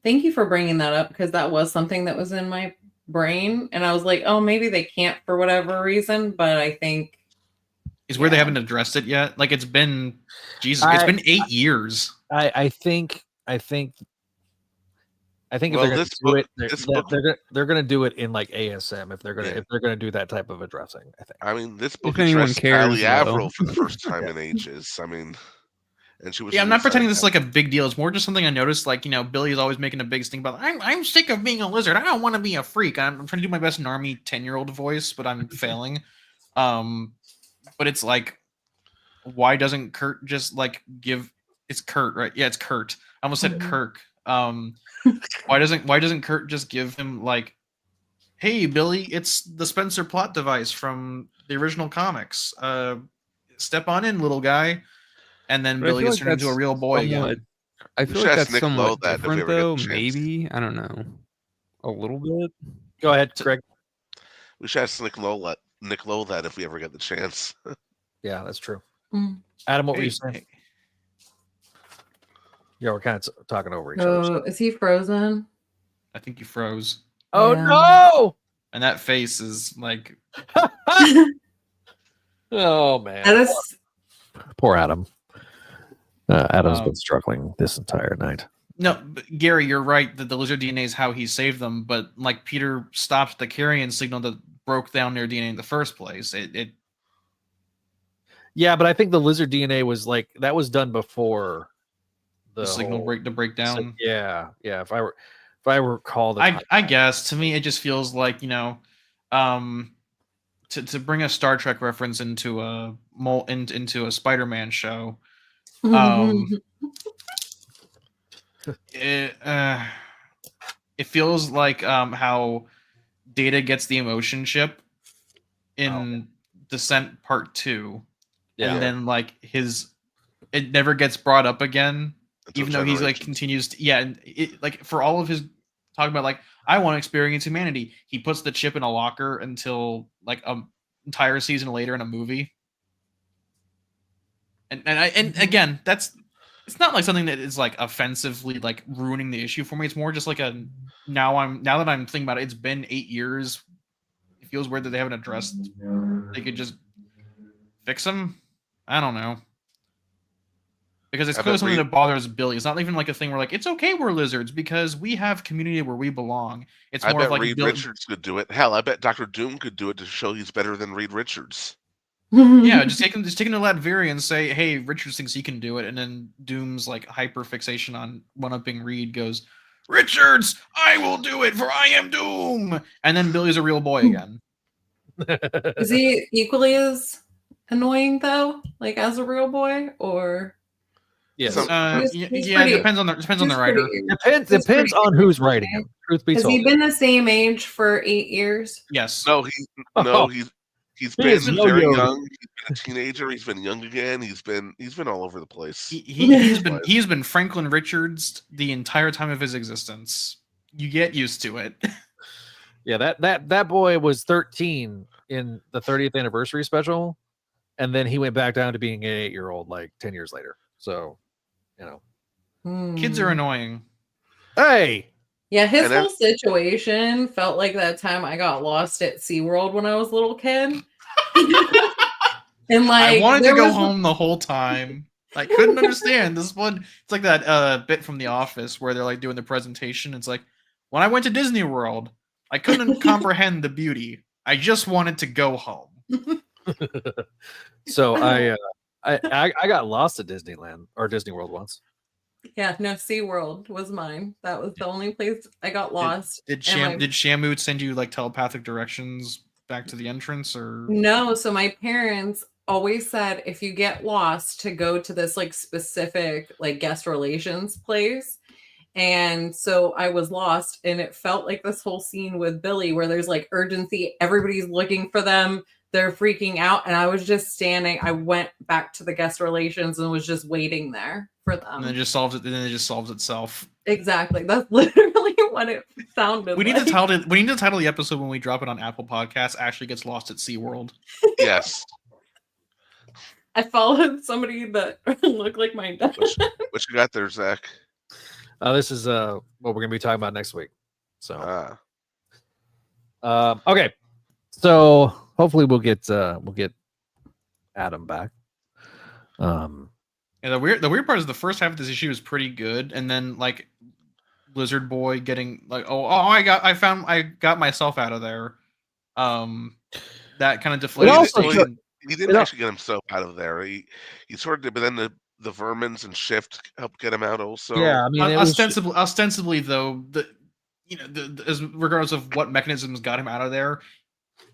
Thank you for bringing that up, because that was something that was in my brain, and I was like, oh, maybe they can't for whatever reason, but I think
it's where they haven't addressed it yet. Like it's been it's been 8 years.
I think if they're going to do it, they're going to do it in like ASM if they're going to do that type of addressing. I think.
I mean, this book
If anyone
addressed
cares,
Ali Averill
though.
for the first time in ages. I mean, and she was.
Yeah, I'm not pretending this is like a big deal. It's more just something I noticed. Like, you know, Billy is always making a big stink about. I'm sick of being a lizard. I don't want to be a freak. I'm trying to do my best normie 10-year-old voice, but I'm failing. But it's like, why doesn't Kurt just like give? It's Kurt, right? Yeah, it's Kurt. I almost said Kirk. Why doesn't Kurt just give him like, hey Billy, it's the Spencer plot device from the original comics. Step on in, little guy. And then Billy gets turned into a real boy again.
I feel like that's somewhat different though. Maybe, I don't know. A little bit.
Go ahead, Greg.
We should ask Nick Lowe that if we ever get the chance.
Yeah, that's true. Adam, what were you saying? Yeah, we're kind of talking over each other.
Oh, is he frozen?
I think you froze.
Oh no!
And that face is like,
oh man,
That is
poor Adam. Adam's been struggling this entire night.
No, but Gary, you're right that the lizard DNA is how he saved them, but like Peter stopped the carrion signal that broke down their DNA in the first place.
Yeah, but I think the lizard DNA was like that was done before
the signal breakdown.
So, yeah. If I recall the
I guess to me it just feels like, you know, to bring a Star Trek reference into a Spider-Man show. It feels like how Data gets the emotion chip in Descent Part 2. Yeah. And then like it never gets brought up again, even though he's like continues to, and it, like for all of his talking about like I want to experience humanity, he puts the chip in a locker until like an entire season later in a movie. And again, it's not like something that is like offensively like ruining the issue for me. It's more just like now that I'm thinking about it, it's been 8 years. It feels weird that they haven't addressed. They could just fix them. I don't know. Because it's clearly something that bothers Billy. It's not even like a thing where like it's okay we're lizards because we have community where we belong. It's more of like
Reed Richards could do it. Hell, I bet Dr. Doom could do it to show he's better than Reed Richards.
Yeah, just take him to Latveria and say, hey, Richards thinks he can do it, and then Doom's like hyper fixation on one-upping Reed goes, Richards, I will do it, for I am Doom. And then Billy's a real boy again.
Is he equally as annoying though, like as a real boy, or?
Yes.
It depends on the writer.
Depends on who's writing him. Truth be told,
has he been the same age for 8 years?
Yes.
No, he's been very young. He's been a teenager. He's been young again. He's been all over the place.
He's been Franklin Richards the entire time of his existence. You get used to it.
Yeah, that boy was 13 in the 30th anniversary special, and then he went back down to being an 8-year-old like 10 years later. So know.
Kids are annoying.
Hey,
Yeah, his
And
whole situation felt like that time I got lost at SeaWorld when I was a little kid. And like
I wanted to
there
go
was-
home the whole time. I couldn't understand this one. It's like that bit from The Office where they're like doing the presentation. It's like, when I went to Disney World, I couldn't comprehend the beauty. I just wanted to go home.
so I got lost at Disneyland or Disney World once.
Yeah, no, SeaWorld was mine. That was the only place I got lost.
Did
And
Shamu send you like telepathic directions back to the entrance, or
No, so my parents always said if you get lost to go to this like specific like guest relations place. And so I was lost and it felt like this whole scene with Billy where there's like urgency, everybody's looking for them, they're freaking out, and I was just standing. I went back to the guest relations and was just waiting there for them.
and then it just solves it. Then it just solves itself.
Exactly. That's literally what it sounded
We need
like.
to title it. We need to title the episode when we drop it on Apple Podcasts. Ashley gets lost at SeaWorld.
Yes.
I followed somebody that looked like my dad.
What you got there, Zach?
This is what we're gonna be talking about next week. So
Ah.
okay, so hopefully we'll get Adam back.
Yeah, the weird part is the first half of this issue is pretty good, and then like Lizard Boy getting like, I got myself out of there. That kind of deflated.
also
Well,
should-
he didn't actually get himself out of there. He sort of did, but then the vermins and Shift helped get him out also.
Yeah, I mean, it was-
ostensibly though, as regardless of what mechanisms got him out of there,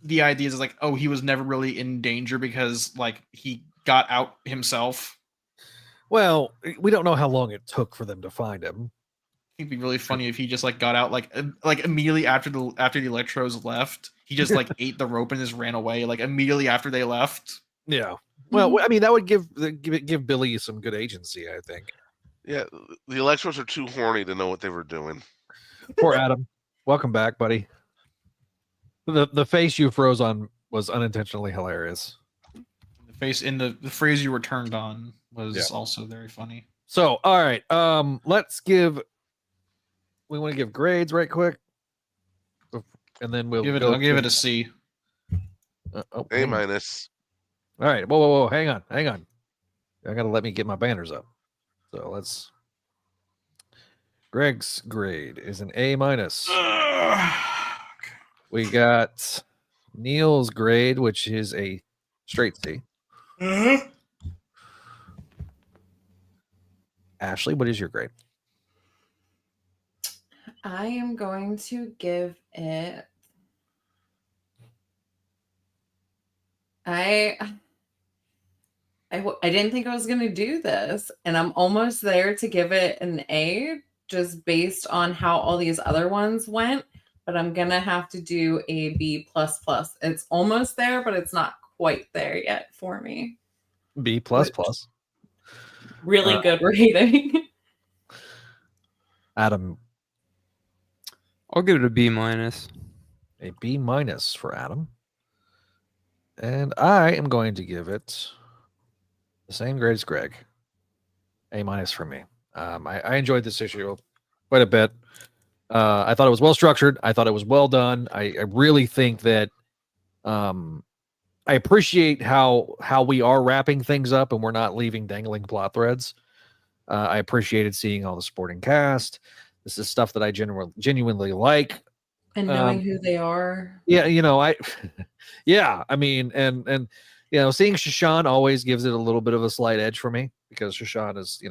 the idea is like, oh, he was never really in danger because like he got out himself.
well, we don't know how long it took for them to find him.
It'd be really funny if he just like got out like immediately after the Electros left. He just like ate the rope and just ran away like immediately after they left.
Yeah. Well, I mean, that would give Billy some good agency, I think.
Yeah, the Electros are too horny to know what they were doing.
Poor Adam. Welcome back, buddy. The face you froze on was unintentionally hilarious.
The face in the phrase you were turned on was
Yeah.
also very funny.
So, all right, we want to give grades right quick, and then we'll
I'll give it a C.
A minus.
All right, whoa, hang on. I gotta let me get my banners up. So let's. Greg's grade is an A minus. We got Neil's grade, which is a straight C. Ashley, what is your grade?
I am going to give it. I didn't think I was going to do this, and I'm almost there to give it an A just based on how all these other ones went, but I'm going to have to do a B++. It's almost there, but it's not quite there yet for me.
B++.
Really good rating.
Adam,
I'll give it a B minus.
a B minus for Adam. And I am going to give it the same grade as Greg. A minus for me. I enjoyed this issue quite a bit. I thought it was well structured. I thought it was well done. I really think that I appreciate how we are wrapping things up and we're not leaving dangling plot threads. I appreciated seeing all the supporting cast. This is stuff that I genuinely like.
And knowing who they are.
Yeah, I mean, and seeing Shashan always gives it a little bit of a slight edge for me because Shashan is,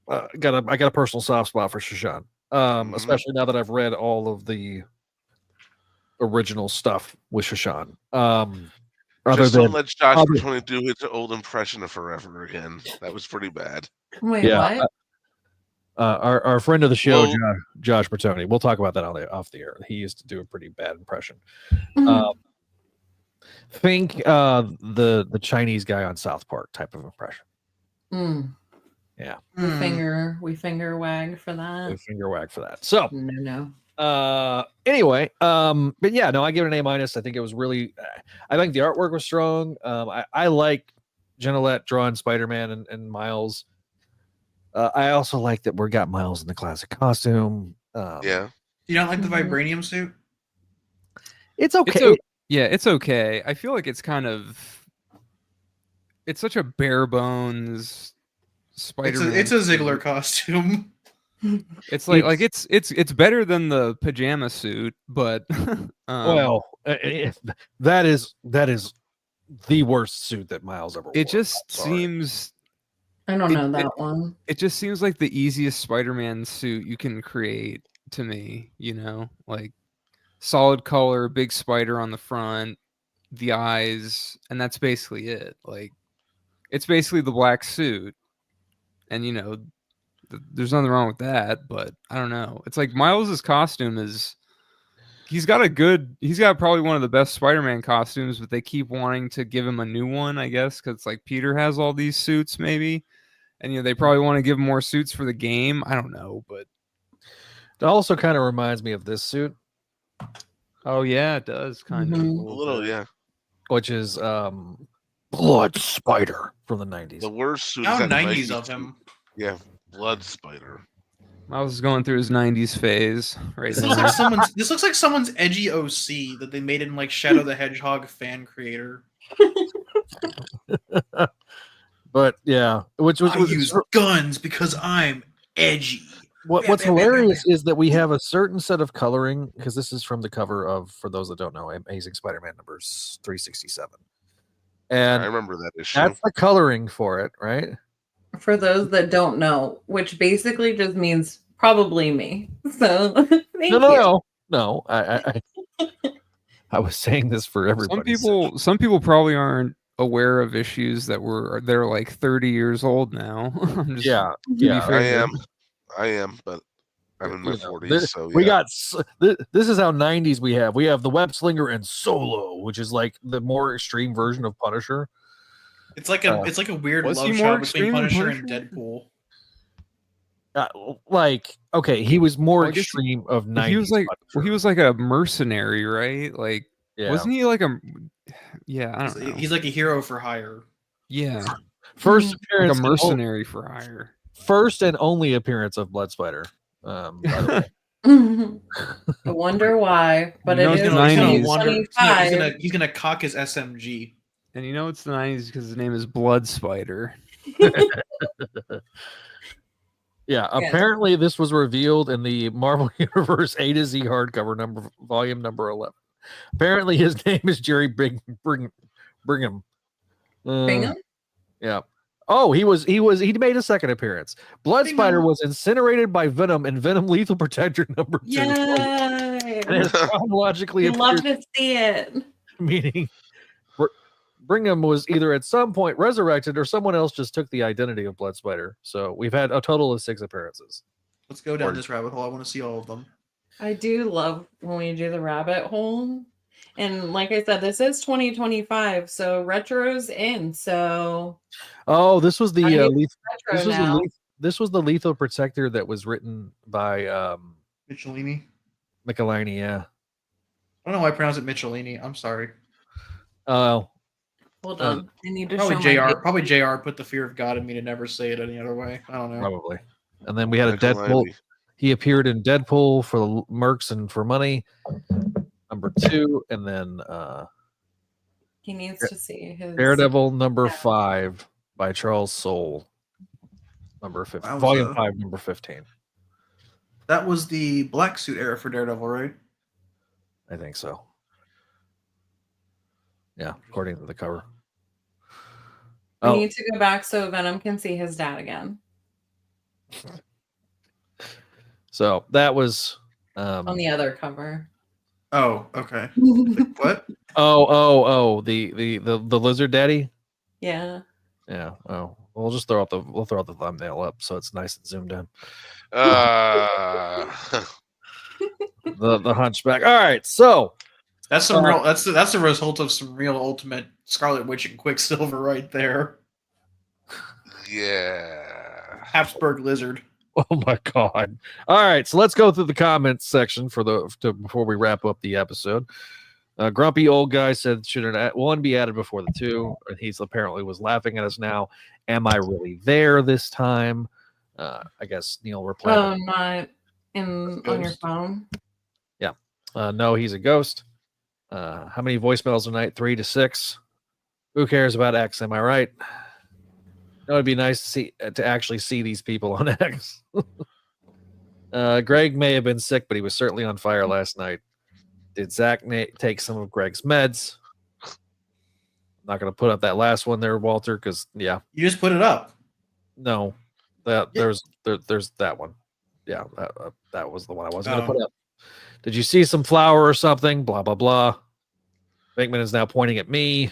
I got a personal soft spot for Shashan. Especially now that I've read all of the original stuff with Shashan.
Just don't let Josh Bertoni do his old impression of Forever again. That was pretty bad.
Wait, what?
Our friend of the show, Josh Bertoni. We'll talk about that off the air. He used to do a pretty bad impression. Think the Chinese guy on South Park type of impression. Yeah.
We finger wag for that.
We finger wag for that. So
no.
Anyway, but yeah, no, I give it an A minus. I think it was really. I think the artwork was strong. I like Genelette drawing Spider-Man and Miles. I also like that we got Miles in the classic costume.
Yeah.
You don't like the vibranium suit?
It's okay.
It's okay. I feel like it's such a bare bones Spider-Man.
It's a Ziggler costume.
It's like it's better than the pajama suit, but
that is the worst suit that Miles ever wore.
It just seems.
I don't know that one.
It just seems like the easiest Spider-Man suit you can create to me. Like solid color, big spider on the front, the eyes, and that's basically it. Like it's basically the black suit, and there's nothing wrong with that. But I don't know. It's like Miles's costume is. He's got probably one of the best Spider-Man costumes, but they keep wanting to give him a new one, I guess, because like Peter has all these suits, maybe. And they probably want to give him more suits for the game. I don't know, but
it also kind of reminds me of this suit.
Oh yeah, it does kind of
a little, yeah.
Which is Blood Spider from the 90s.
The worst suit.
How
is that
90s of him?
Yeah, Blood Spider.
I was going through his 90s phase right
This
now.
looks like someone's edgy OC that they made in like Shadow the Hedgehog fan creator.
But yeah, which was
I use guns because I'm edgy.
What's hilarious is that we have a certain set of coloring, because this is from the cover of, for those that don't know, Amazing Spider-Man numbers 367. And
I remember that issue.
that's the coloring for it, right?
For those that don't know, which basically just means probably me. So thank you.
No. I was saying this for everybody.
Some people probably aren't aware of issues they're like 30 years old now.
Yeah.
I am, but I'm in my 40s.
We got this is how 90s we have. We have the Web Slinger and Solo, which is like the more extreme version of Punisher.
It's like a weird love shot between Punisher and Deadpool.
He was more extreme of 90s.
He was like a mercenary, right? Like, wasn't he like a? Yeah, I don't know.
He's like a hero for hire.
Yeah,
first appearance,
like a mercenary for hire.
First and only appearance of Blood Spider. By the
way. I wonder why, but it is
90s. He's gonna cock his SMG.
And it's the 90s because his name is Blood Spider.
Apparently this was revealed in the Marvel Universe A to Z hardcover volume number 11. Apparently his name is Jerry Brigham.
Bingham?
Yeah. Oh, he made a second appearance. Blood Spider was incinerated by Venom in Venom Lethal Protector number 2.
Yay!
And it's chronologically
love to see it.
Meaning Brigham was either at some point resurrected or someone else just took the identity of Blood Spider. So we've had a total of 6 appearances.
Let's go down this rabbit hole. I want to see all of them.
I do love when we do the rabbit hole. And like I said, this is 2025, so retro's in. So
this was the Lethal Protector that was written by
Michelini.
Yeah.
I don't know why I pronounce it Michelini. I'm sorry.
Hold on. I need to
probably JR put the fear of God in me to never say it any other way. I don't know.
Probably. And then we had a Deadpool. He appeared in Deadpool for the Mercs and for Money, number 2, and then
he needs to see his
Daredevil number 5 by Charles Soule, number 15, volume 5, number 15.
That was the black suit era for Daredevil, right?
I think so. Yeah, according to the cover.
We need to go back so Venom can see his dad again.
So that was
on the other cover.
Oh, okay. What?
The lizard daddy.
Yeah.
Yeah. Oh, we'll just throw out the thumbnail up so it's nice and zoomed in. The hunchback. All right, so
that's some real. That's the result of some real ultimate Scarlet Witch and Quicksilver right there.
Yeah.
Habsburg lizard.
Oh my god! All right, so let's go through the comments section before we wrap up the episode. Grumpy old guy said, should one be added before the two? And he's apparently was laughing at us now. Am I really there this time? I guess Neil replied.
Oh, not on your phone.
Yeah. No, he's a ghost. How many voicemails a night? 3 to 6. Who cares about X? Am I right? No, it'd be nice to actually see these people on X. Greg may have been sick, but he was certainly on fire last night. Did Zach take some of Greg's meds? Not going to put up that last one there, Walter, because
you just put it up.
No, there's that one. Yeah, that was the one I wasn't going to put up. Did you see some flour or something? Blah blah blah. Bankman is now pointing at me.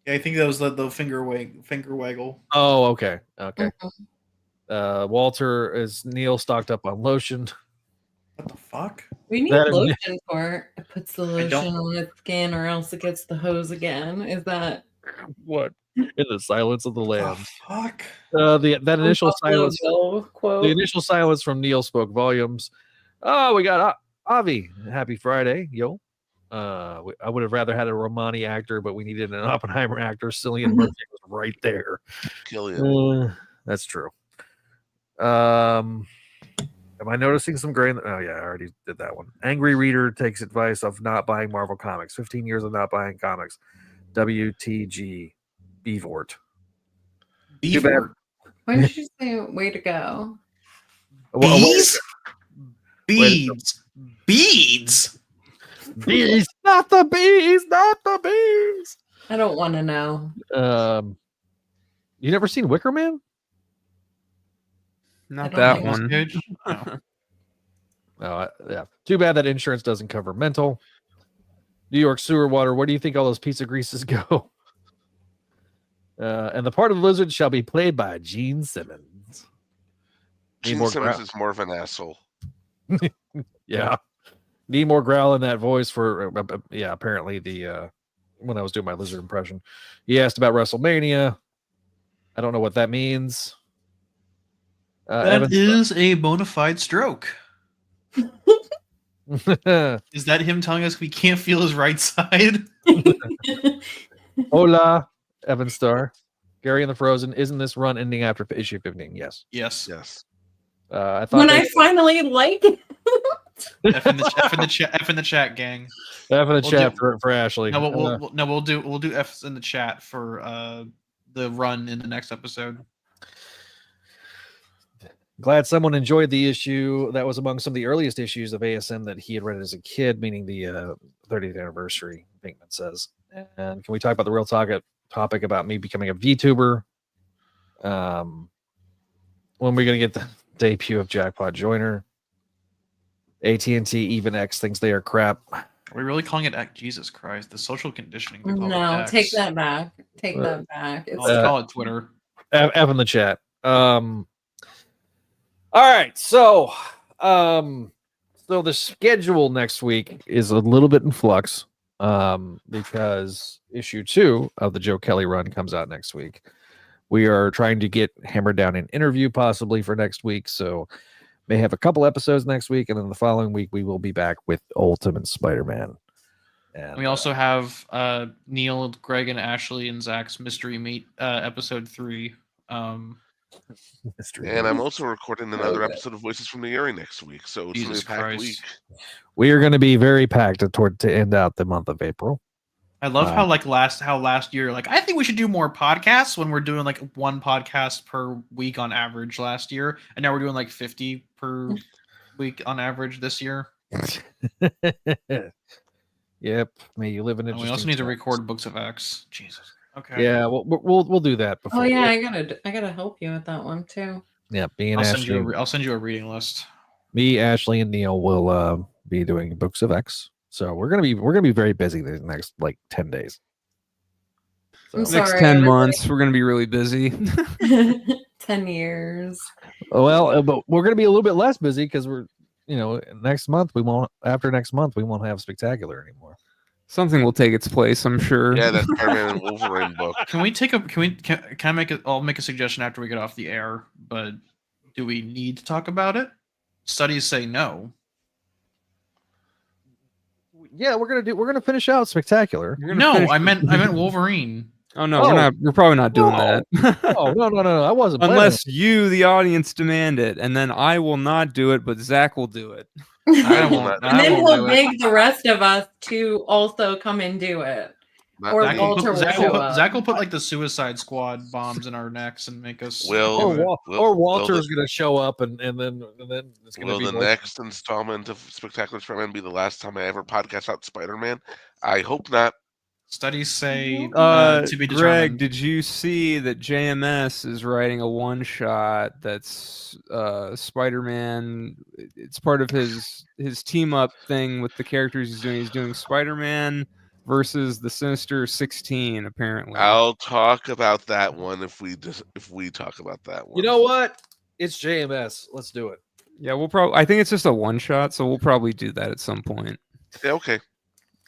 Yeah, I think that was the finger waggle.
Oh, okay. Walter is Neil stocked up on lotion.
What the fuck?
We need lotion for it. Puts the lotion on its skin, or else it gets the hose again. Is that
what? In the silence of the lambs.
Oh, fuck.
That initial silence. The initial silence from Neil spoke volumes. Oh, we got Avi. Happy Friday, yo. I would have rather had a Romani actor, but we needed an Oppenheimer actor. Cillian Murphy was right there. That's true. Am I noticing some grain? Oh, yeah, I already did that one. Angry Reader takes advice of not buying Marvel comics. 15 years of not buying comics. WTG. Beevort.
Why did you say way to go?
Bees? Beads. Beads.
Bees. Not the bees. Not the bees.
I don't want to know.
You never seen Wicker Man?
Not that one.
Oh, yeah. Too bad that insurance doesn't cover mental. New York sewer water. Where do you think all those pizza greases go? And the part of the lizard shall be played by Gene Simmons.
Gene Simmons is more of an asshole.
Yeah. Need more growl in that voice for apparently the when I was doing my lizard impression. He asked about WrestleMania. I don't know what that means.
That is a bona fide stroke. Is that him telling us we can't feel his right side?
Hola, Evan Starr. Gary and the Frozen. Isn't this run ending after issue 15? Yes.
Yes.
I thought
when I finally like it.
F in the chat, gang.
F in the chat for Ashley.
No, we'll do F's in the chat for the run in the next episode.
Glad someone enjoyed the issue. That was among some of the earliest issues of ASM that he had read as a kid, meaning the 30th anniversary, Pinkman says. And can we talk about the real topic about me becoming a VTuber? When we're going to get the debut of Jackpot Joyner? AT&T, even X thinks they are crap.
Are we really calling it X? Jesus Christ, the social conditioning. To call it X.
Take that back. Take that back.
Let's call it Twitter.
F in the chat. All right, so the schedule next week is a little bit in flux because issue 2 of the Joe Kelly run comes out next week. We are trying to get hammered down an interview possibly for next week, so may have a couple episodes next week, and then the following week we will be back with Ultimate Spider-Man. And
we also have Neil, Greg, and Ashley and Zach's Mystery Meet episode 3.
And I'm also recording another episode of Voices from the Eyrie next week, so it's going to be a packed week.
We are going to be very packed to end out the month of April.
I love how last year, I think we should do more podcasts when we're doing one podcast per week on average last year, and now we're doing 50 per week on average this year.
Yep. May you live in it.
We also need to record Books of X. Jesus. Okay.
Yeah, we'll do that before.
Oh yeah, I gotta help you with that one too.
Yeah,
I'll send you a reading list.
Me, Ashley, and Neil will be doing Books of X. So we're gonna be very busy the next 10 days.
So.
Next 10 months, we're gonna be really busy.
10 years.
Well, but we're gonna be a little bit less busy because we're next month we won't have Spectacular anymore.
Something will take its place, I'm sure.
Yeah, that Spider-Man and Wolverine book.
I'll make a suggestion after we get off the air, but do we need to talk about it? Studies say no.
Yeah, we're gonna finish out Spectacular.
We're gonna
No,
finish
I
the-
meant Wolverine.
Oh no, we're probably not doing that.
Oh no! I wasn't planning
Unless you, the audience, demand it, and then I will not do it, but Zach will do it.
I
will
won't.
not-
And
I
then
won't
we'll
do it.
beg the rest of us to also come and do it.
Not
Or
me.
Walter will show up.
Zach will put like the Suicide Squad bombs in our necks and make us.
Will
Walter's gonna show up, and then it's gonna
Will
be
the next installment of Spectacular Spider-Man be the last time I ever podcast out Spider-Man? I hope not.
Studies say
To
to be
Greg,
determined.
did you see that JMS is writing a one-shot that's Spider-Man? It's part of his team up thing with the characters he's doing. He's doing Spider-Man versus the Sinister 16, apparently.
I'll talk about that one if we talk about that one.
You know what? It's JMS. Let's do it.
Yeah, we'll probably. I think it's just a one-shot, so we'll probably do that at some point.
Yeah, okay.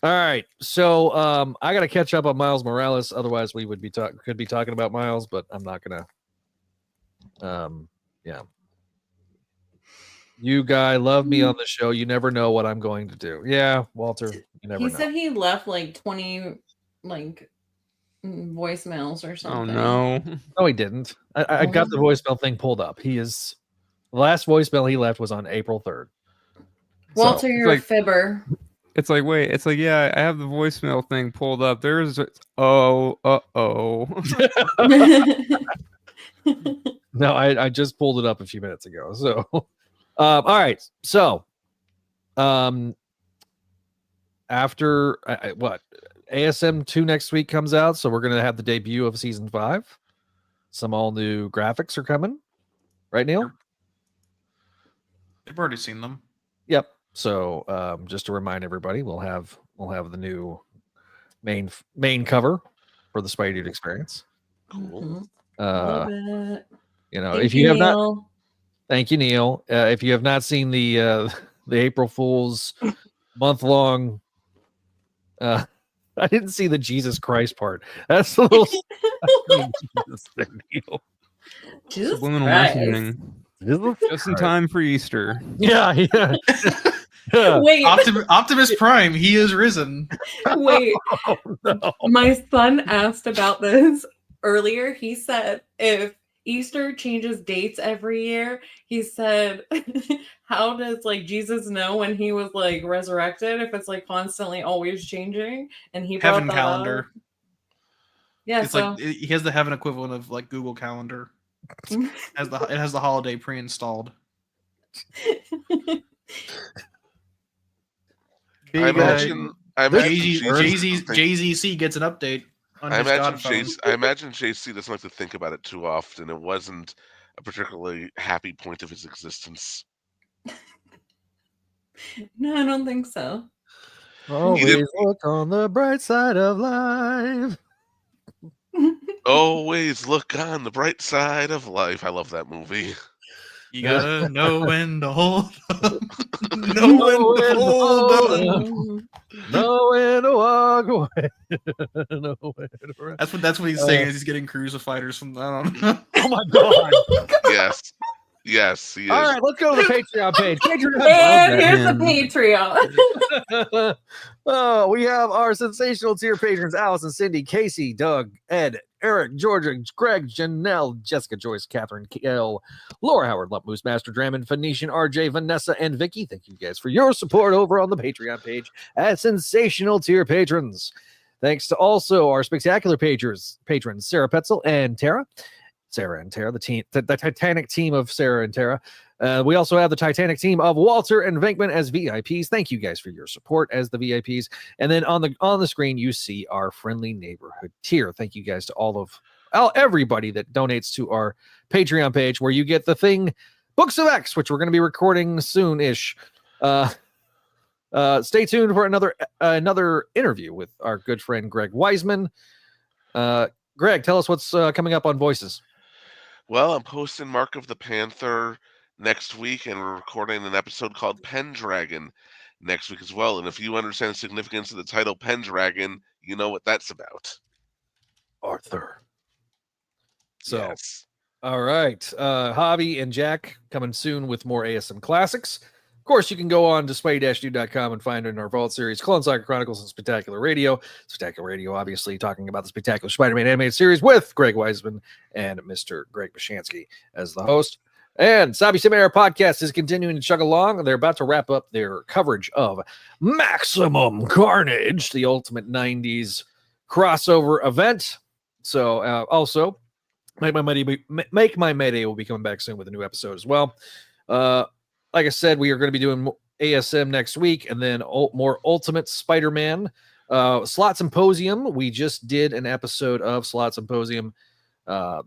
All right. So I got to catch up on Miles Morales. Otherwise, we would be could be talking about Miles, but I'm not gonna. Yeah. You guy love me on the show. You never know what I'm going to do. Yeah, Walter. You never
He
know.
said he left like 20 voicemails or something.
Oh no!
No, he didn't. I got the voicemail thing pulled up. The last voicemail he left was on April 3rd.
Walter, you're
like-
a fibber.
It's like, wait, it's like, yeah, I have the voicemail thing pulled up. There's, oh.
No, I just pulled it up a few minutes ago. So, all right. So, after what ASM 2 next week comes out, so we're gonna have the debut of season 5. Some all new graphics are coming, right, Neil?
I've already seen them.
Yep. So, just to remind everybody, we'll have the new main cover for the Spideydude experience.
Cool.
Love it.
You know,
Thank
if you have not,
Neil.
thank you, Neil. If you have not seen the April Fool's month-long, I didn't see the Jesus Christ part. That's a little Jesus there, Neil.
Jesus
Subliminal
Christ.
messaging. Just in time for Easter.
Yeah. Yeah.
Wait,
Optimus Prime, he is risen.
wait.
Oh, no.
My son asked about this earlier. He said if Easter changes dates every year, he said, how does Jesus know when he was resurrected if it's constantly always changing? And he brought
Heaven
that
calendar.
up. Yeah,
It's
so
like he has the heaven equivalent of Google Calendar. It has the holiday pre-installed.
I imagine
JZC gets an update on his God phone.
I imagine JC doesn't like to think about it too often. It wasn't a particularly happy point of his existence.
no, I don't think so.
Always look on the bright side of life.
Always look on the bright side of life. I love that movie.
You gotta know when to hold up. Know when to hold up.
Know when to walk away. Know when to run.
That's what he's saying. Is he's getting cruiser fighters from. I don't know.
Oh my god!
Yes, he is.
All right, let's go to the Patreon page.
And here's the Patreon.
Oh, we have our sensational tier patrons: Allison, Cindy, Casey, Doug, Ed, Eric, Georgia, Greg, Janelle, Jessica, Joyce, Catherine, L, Laura Howard, Lump Moose, Master Drammond, Phoenician, RJ, Vanessa, and Vicky. Thank you guys for your support over on the Patreon page as sensational tier patrons. Thanks to also our spectacular patrons, Sarah Petzel and Tara. Sarah and Tara, the Titanic team of Sarah and Tara. We also have the Titanic team of Walter and Venkman as VIPs. Thank you guys for your support as the VIPs. And then on the screen, you see our friendly neighborhood tier. Thank you guys to everybody that donates to our Patreon page, where you get the thing, Books of X, which we're going to be recording soon-ish. Stay tuned for another interview with our good friend Greg Weisman. Greg, tell us what's coming up on Voices.
Well, I'm hosting Mark of the Panther next week, and we're recording an episode called Pendragon next week as well. And if you understand the significance of the title Pendragon, you know what that's about.
Arthur. So,
yes.
All right. Hobby and Jack coming soon with more ASM classics.
Of course, you can go on to Spidey-Dude.com and find it in our Vault series, Clone Saga Chronicles and Spectacular Radio. Spectacular Radio, obviously, talking about the Spectacular Spider-Man animated series with Greg Weisman and Mr. Greg Bishansky as the host. And Sabi Simera Podcast is continuing to chug along. They're about to wrap up their coverage of Maximum Carnage, the Ultimate 90s crossover event. So, also, Make My Mayday will be coming back soon with a new episode as well. Like I said, we are going to be doing ASM next week, and then more Ultimate Spider-Man. Slot Symposium. We just did an episode of Slot Symposium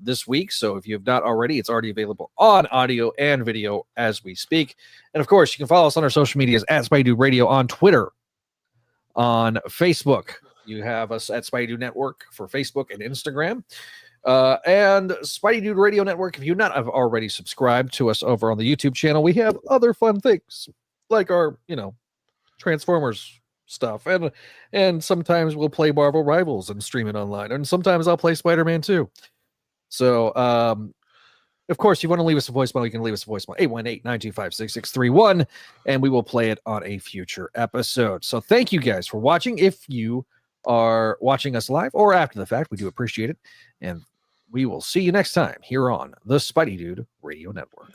this week, so if you have not already, it's already available on audio and video as we speak. And of course, you can follow us on our social medias at Spideydude Radio on Twitter, on Facebook. You have us at Spideydude Network for Facebook and Instagram. And Spideydude Radio Network, if you not have already subscribed to us over on the YouTube channel, we have other fun things like our, Transformers stuff. And sometimes we'll play Marvel Rivals and stream it online. And sometimes I'll play Spider-Man too. So, of course, if you want to leave us a voicemail, you can leave us a voicemail, 818-925-6631, and we will play it on a future episode. So thank you guys for watching. If you are watching us live or after the fact, we do appreciate it. And we will see you next time here on the Spideydude Radio Network.